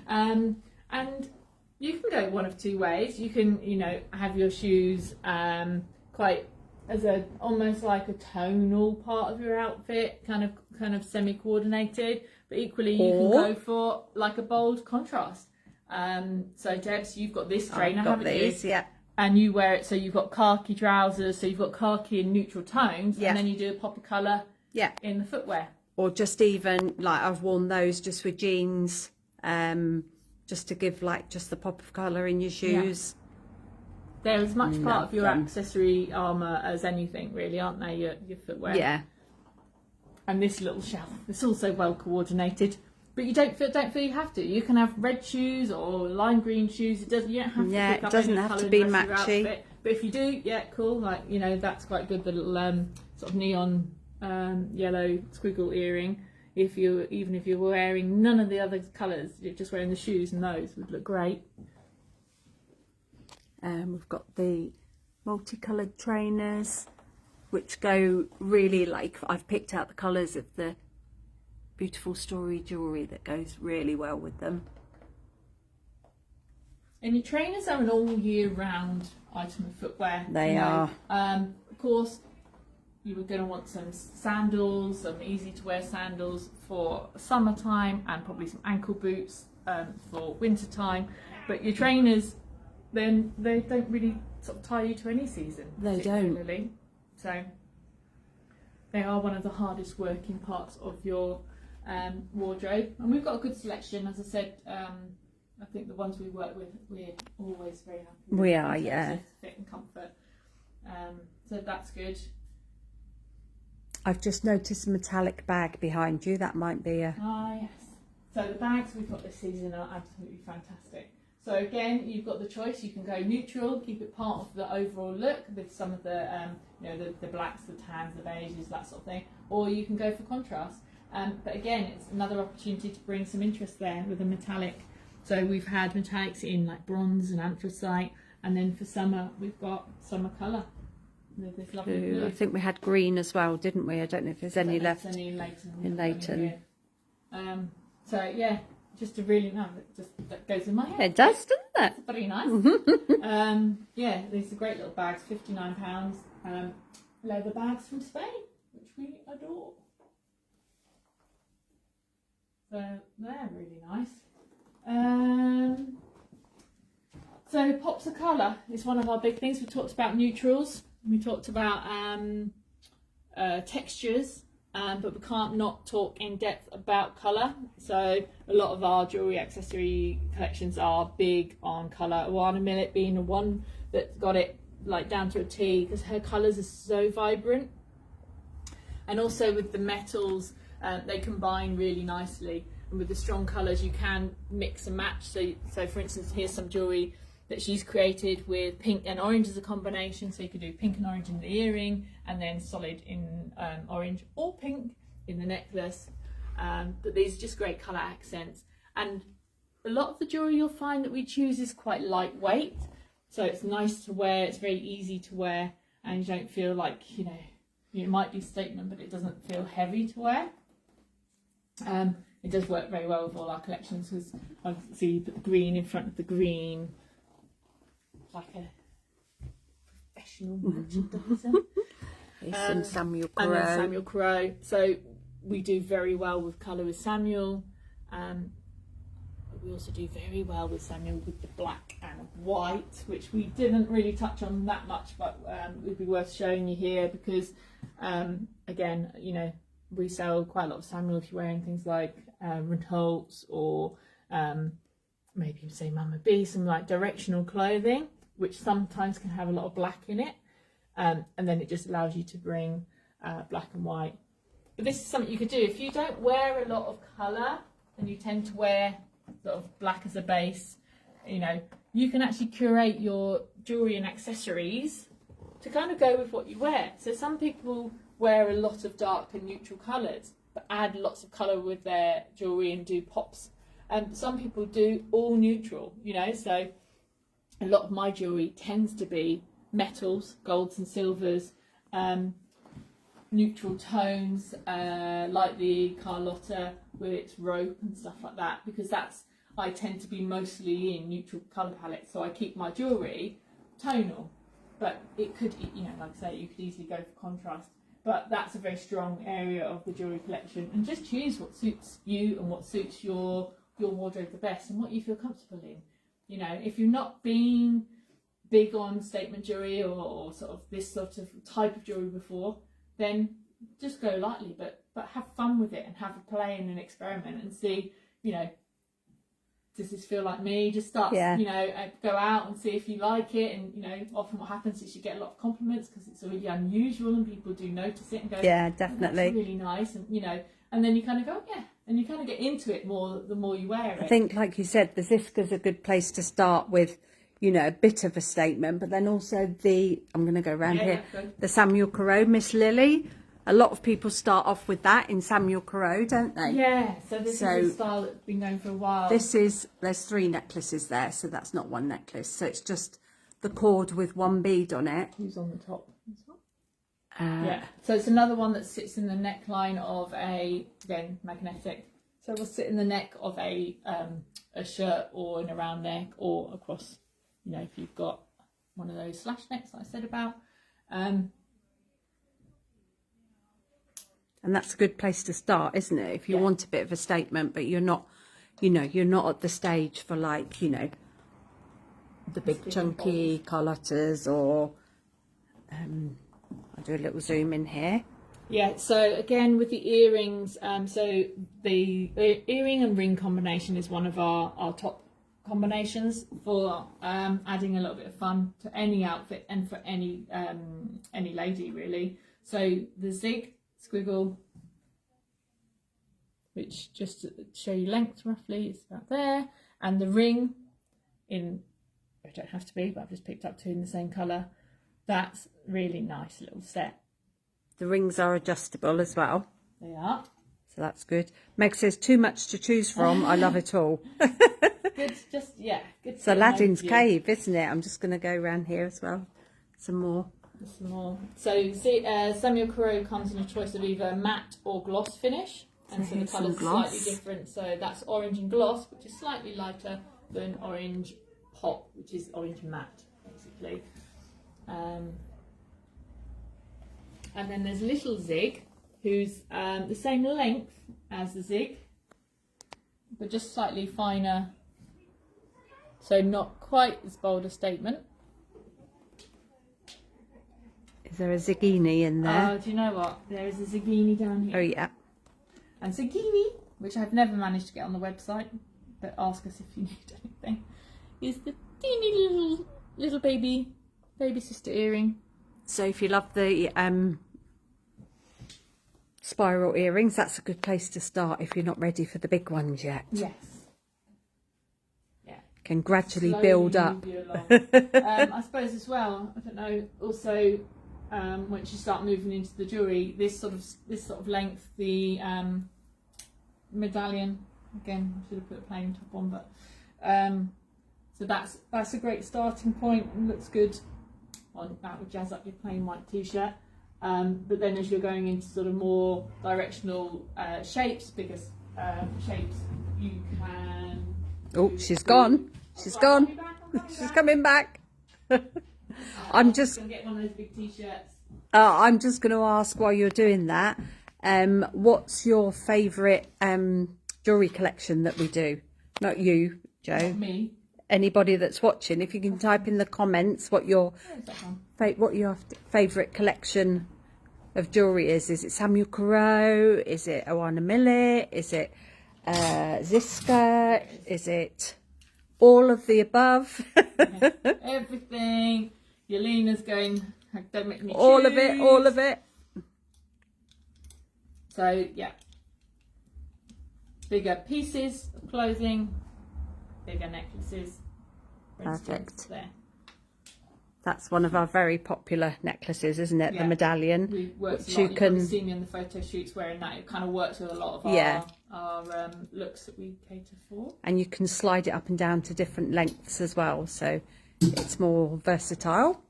And you can go one of two ways. You can, you know, have your shoes quite as almost like a tonal part of your outfit, kind of semi-coordinated. But equally, you can go for like a bold contrast. So Debs, you've got this trainer, haven't you? Yeah. And you wear it, so you've got khaki trousers, so you've got khaki and neutral tones, and then you do a pop of colour in the footwear. Or just even like I've worn those just with jeans, just to give like just the pop of colour in your shoes. They're as much part of your accessory armour as anything, really, aren't they? Your footwear. Yeah. And this little shelf, it's also well coordinated. But you don't feel you have to. You can have red shoes or lime green shoes. You don't have to. Yeah, pick it up doesn't any have colour to in be the rest of your matchy. outfit. But if you do, yeah, cool. Like, you know, that's quite good. The little sort of neon yellow squiggle earring. Even if you're wearing none of the other colours, you're just wearing the shoes, and those would look great. We've got the multicoloured trainers, which go really like, I've picked out the colours of the beautiful story jewellery that goes really well with them. And your trainers are an all year round item of footwear. They are. Of course, you were going to want some sandals, some easy to wear sandals for summertime, and probably some ankle boots for winter time. But your trainers, then they don't really sort of tie you to any season. They don't. So they are one of the hardest working parts of your wardrobe. And we've got a good selection, as I said. I think the ones we work with, we're always very happy with. We are, yeah. Fit and comfort. So that's good. I've just noticed a metallic bag behind you. That might be a... Ah, yes. So the bags we've got this season are absolutely fantastic. So again, you've got the choice. You can go neutral, keep it part of the overall look with some of the, you know, the blacks, the tans, the beiges, that sort of thing. Or you can go for contrast. But again, it's another opportunity to bring some interest there with a metallic. So we've had metallics in like bronze and anthracite, and then for summer we've got summer colour. This lovely blue. I think we had green as well, didn't we? I don't know if there's any left in in Leighton. So yeah, just a really that goes in my head. It does, doesn't it? It's very nice. Yeah, these are great little bags, £59. Leather bags from Spain, which we adore. So they're really nice. So pops of colour is one of our big things. We talked about neutrals. We talked about textures, but we can't not talk in depth about colour. So a lot of our jewellery accessory collections are big on colour. Oana Millet being the one that's got it like down to a T, because her colours are so vibrant. And also with the metals, they combine really nicely. And with the strong colours, you can mix and match. So for instance, here's some jewellery that she's created with pink and orange as a combination. So you could do pink and orange in the earring, and then solid in orange or pink in the necklace. But these are just great colour accents. And a lot of the jewellery you'll find that we choose is quite lightweight. So it's nice to wear, it's very easy to wear, and you don't feel like, you know, it might be a statement, but it doesn't feel heavy to wear. It does work very well with all our collections, because I see you put the green in front of the green, like a professional merchandiser. Some Samuel Coraux. And then Samuel Coraux. So we do very well with colour with Samuel. We also do very well with Samuel with the black and white, which we didn't really touch on that much, but it would be worth showing you here, because again, you know, we sell quite a lot of Samuel if you're wearing things like Rentholtz, or maybe say Mama B, some like directional clothing, which sometimes can have a lot of black in it, and then it just allows you to bring black and white. But this is something you could do if you don't wear a lot of colour and you tend to wear sort of black as a base. You know, you can actually curate your jewellery and accessories to kind of go with what you wear. So some people wear a lot of dark and neutral colours, but add lots of colour with their jewellery and do pops. And some people do all neutral, you know, so a lot of my jewellery tends to be metals, golds and silvers, neutral tones, like the Carlotta with its rope and stuff like that, because I tend to be mostly in neutral colour palettes, so I keep my jewellery tonal. But it could, you know, like I say, you could easily go for contrast. But that's a very strong area of the jewellery collection, and just choose what suits you and what suits your wardrobe the best and what you feel comfortable in. You know, if you're not being big on statement jewellery or sort of this sort of type of jewellery before, then just go lightly, but have fun with it and have a play and an experiment and see, you know, does this feel like me? Just start, you know, go out and see if you like it. And, you know, often what happens is you get a lot of compliments because it's really unusual and people do notice it and go, yeah, definitely. Oh, that's really nice. And, you know, and then you kind of go, yeah. And you kind of get into it more the more you wear it. I think, like you said, the Zsiska's a good place to start with, you know, a bit of a statement. But then also I'm going to go around here, the Samuel Coraux, Miss Lily. A lot of people start off with that in Samuel Coraux, don't they? Yeah, so this is a style that's been going for a while. There's 3 necklaces there, so that's not one necklace. So it's just the cord with 1 bead on it. Who's on the top? Yeah, so it's another one that sits in the neckline of again, magnetic. So it will sit in the neck of a shirt or in a round neck or across, you know, if you've got one of those slash necks that I said about. And that's a good place to start, isn't it? If you want a bit of a statement, but you're not, you know, you're not at the stage for, like, you know, the big chunky Carlottas or I'll do a little zoom in here. Yeah, so again with the earrings, so the earring and ring combination is one of our top combinations for adding a little bit of fun to any outfit and for any lady really. So the zig squiggle, which just to show you length roughly is about there, and the ring in, it don't have to be, but I've just picked up 2 in the same colour. That's really nice little set. The rings are adjustable as well. They are. So that's good. Meg says, too much to choose from. I love it all. Good, just, yeah. Good. It's Aladdin's cave, isn't it? I'm just going to go around here as well. Some more. So Samuel Coraux comes in a choice of either matte or gloss finish, and so the colours are slightly different. So that's orange and gloss, which is slightly lighter than orange pop, which is orange matte, basically. And then there's Little Zig, who's the same length as the Zig, but just slightly finer, so not quite as bold a statement. Is there a Zigini in there? Oh, do you know what? There is a Zigini down here. Oh, yeah. And Zigini, which I've never managed to get on the website, but ask us if you need anything, is the teeny little baby sister earring. So if you love the spiral earrings, that's a good place to start if you're not ready for the big ones yet. Yes. Yeah. Can gradually build up. I suppose as well, I don't know, also once you start moving into the jewellery, this sort of length, the medallion, again, I should have put a plain top on, but so that's a great starting point and looks good. That would jazz up your plain white t-shirt, but then as you're going into sort of more directional shapes, bigger shapes, you can... Oh, she's gone. She's gone. She's coming back. I'm just going to get one of those big t-shirts. I'm just going to ask while you're doing that, what's your favourite jewellery collection that we do? Not you, Joe. Not me. Anybody that's watching, if you can type in the comments what your favourite collection of jewellery is. Is it Samuel Coraux? Is it Oana Millet? Is it Zsiska? Is it all of the above? Everything. Yelena's going, don't make me choose. All of it, all of it. So, yeah. Bigger pieces of clothing, bigger necklaces. Perfect. There. That's one of our very popular necklaces, isn't it? Yeah. The medallion. We worked a lot. You can see me in the photo shoots wearing that. It kind of works with a lot of our looks that we cater for. And you can slide it up and down to different lengths as well, so it's more versatile.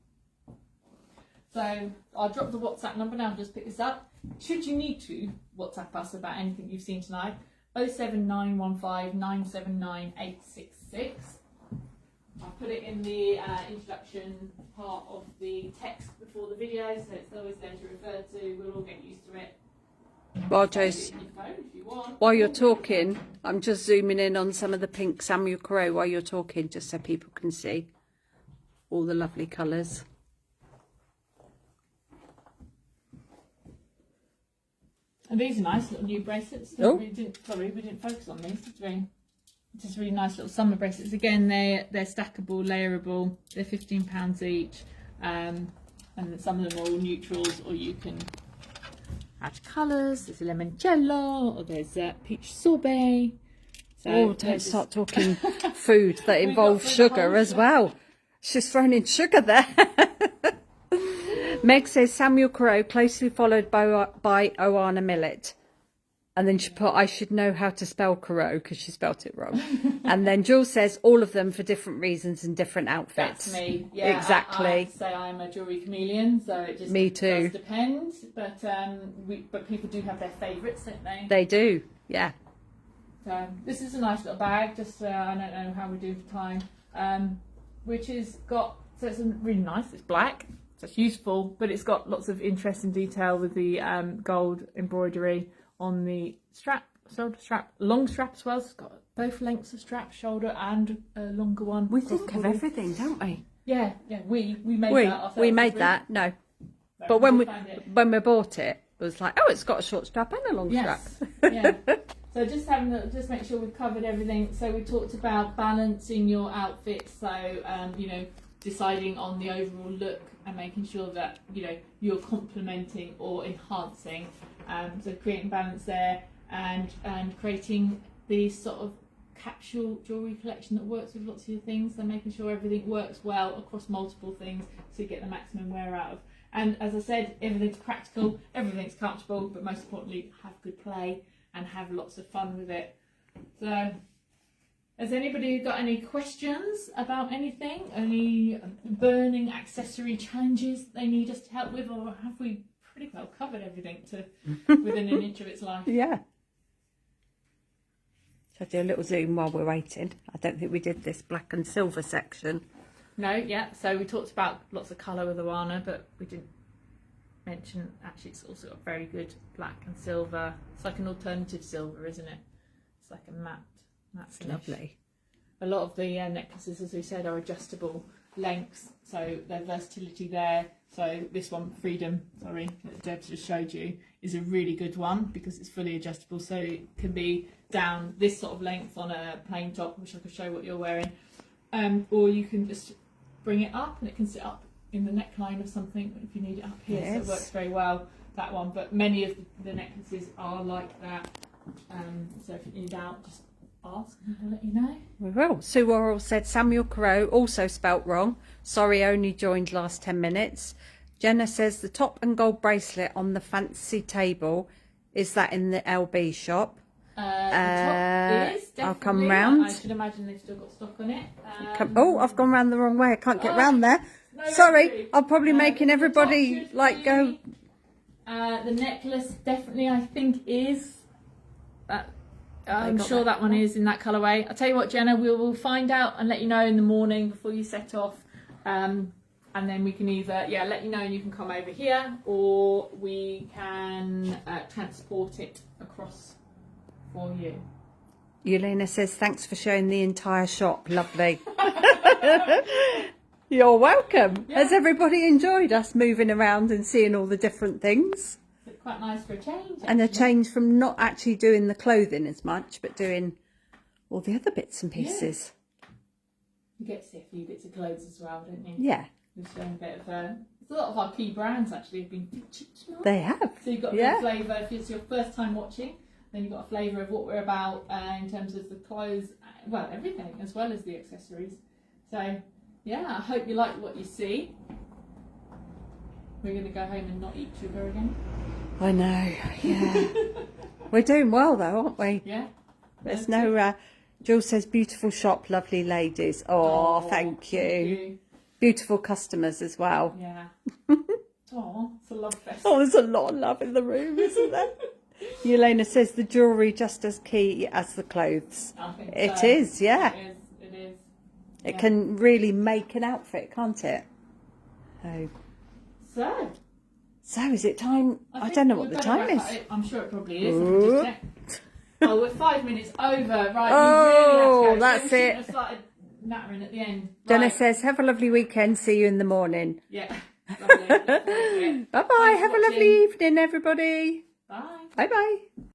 So I'll drop the WhatsApp number now and just pick this up. Should you need to WhatsApp us about anything you've seen tonight, 07915 979 866. I'll put it in the introduction part of the text before the video, so it's always there to refer to. We'll all get used to it. Well, Joyce, while you're talking, I'm just zooming in on some of the pink Samuel Coraux while you're talking, just so people can see all the lovely colours. And these are nice little new bracelets. Oh. We didn't focus on these, did we? Just really nice little summer bracelets. Again, they're stackable, layerable. They're £15 each, and some of them are all neutrals, or you can add colours. There's a limoncello, or there's peach sorbet. So don't start talking food that involves sugar as well. She's thrown in sugar there. Meg says Samuel Coraux, closely followed by Oana Millet. And then she put, I should know how to spell Coraux because she spelt it wrong. And then Jules says all of them for different reasons and different outfits. That's me. Yeah, exactly. I say I'm a jewellery chameleon, so it just does depend. But but people do have their favourites, don't they? They do, yeah. So this is a nice little bag. Just I don't know how we do for time. Which is got, so it's really nice. It's black, so it's useful, but it's got lots of interesting detail with the gold embroidery on the strap, shoulder strap, long strap as well. So it's got both lengths of strap, shoulder and a longer one. We think of everything, don't we? Yeah, we made that ourselves. We made that, no. But when we bought it, it was like, oh, it's got a short strap and a long strap. Yeah. So just make sure we've covered everything. So we talked about balancing your outfit. So deciding on the overall look and making sure that you're complementing or enhancing. So creating balance there, and creating the sort of capsule jewellery collection that works with lots of your things. So making sure everything works well across multiple things so you get the maximum wear out of. And as I said, everything's practical, everything's comfortable, but most importantly, have good play and have lots of fun with it. So has anybody got any questions about anything? Any burning accessory challenges they need us to help with, or have we pretty well covered everything to within an inch of its life? Yeah. Shall I do a little zoom while we're waiting? I don't think we did this black and silver section. No, yeah. So we talked about lots of colour with Oana, but we didn't mention actually it's also got very good black and silver. It's like an alternative silver, isn't it? It's like a matte finish. Lovely. A lot of the necklaces, as we said, are adjustable lengths, so there's versatility there. So this one, Freedom, that Deb just showed you, is a really good one because it's fully adjustable, so it can be down this sort of length on a plain top, which I could show what you're wearing, or you can just bring it up and it can sit up in the neckline of something if you need it up here. Yes. So it works very well, that one. But many of the necklaces are like that, so if you need out, just ask and I'll let you know. We will. Sue Worrell said Samuel Coraux, also spelt wrong. Sorry, only joined last 10 minutes. Jenna says the top and gold bracelet on the fancy table, is that in the LB shop? The top is definitely. I'll come round. I should imagine they've still got stock on it. I've gone round the wrong way. I can't get round there. No, sorry, I'm probably making everybody like go. The necklace definitely, I think, is. I'm sure that one is in that colourway. I'll tell you what, Jenna, we will find out and let you know in the morning before you set off. And then we can either, let you know and you can come over here, or we can transport it across for you. Yelena says, thanks for showing the entire shop. Lovely. You're welcome. Yeah. Has everybody enjoyed us moving around and seeing all the different things? It's quite nice for a change. Actually. And a change from not actually doing the clothing as much, but doing all the other bits and pieces. Yeah. You get to see a few bits of clothes as well, don't you? Yeah. We've shown a bit of a lot of our key brands actually have been featured tonight. They have. So you've got a flavour, if it's your first time watching, then you've got a flavour of what we're about in terms of the clothes, well, everything, as well as the accessories. So, yeah, I hope you like what you see. We're going to go home and not eat sugar again. I know, yeah. We're doing well though, aren't we? Yeah. There's no, Jules says, beautiful shop, lovely ladies. Oh, thank you. Beautiful customers as well. Yeah. Oh, it's a love fest. Oh, there's a lot of love in the room, isn't there? Yelena says the jewellery just as key as the clothes. I think it so. Is, yeah. It is. It can really make an outfit, can't it? So is it time? I don't know what the time is. I'm sure it probably is. Let me just check. Oh, we're 5 minutes over. Right. Oh, you really have to go. that's so it. Have started nattering at the end. Jenna right. says, have a lovely weekend. See you in the morning. Yeah. Lovely. Bye-bye. Have a lovely evening, everybody. Bye. Bye bye.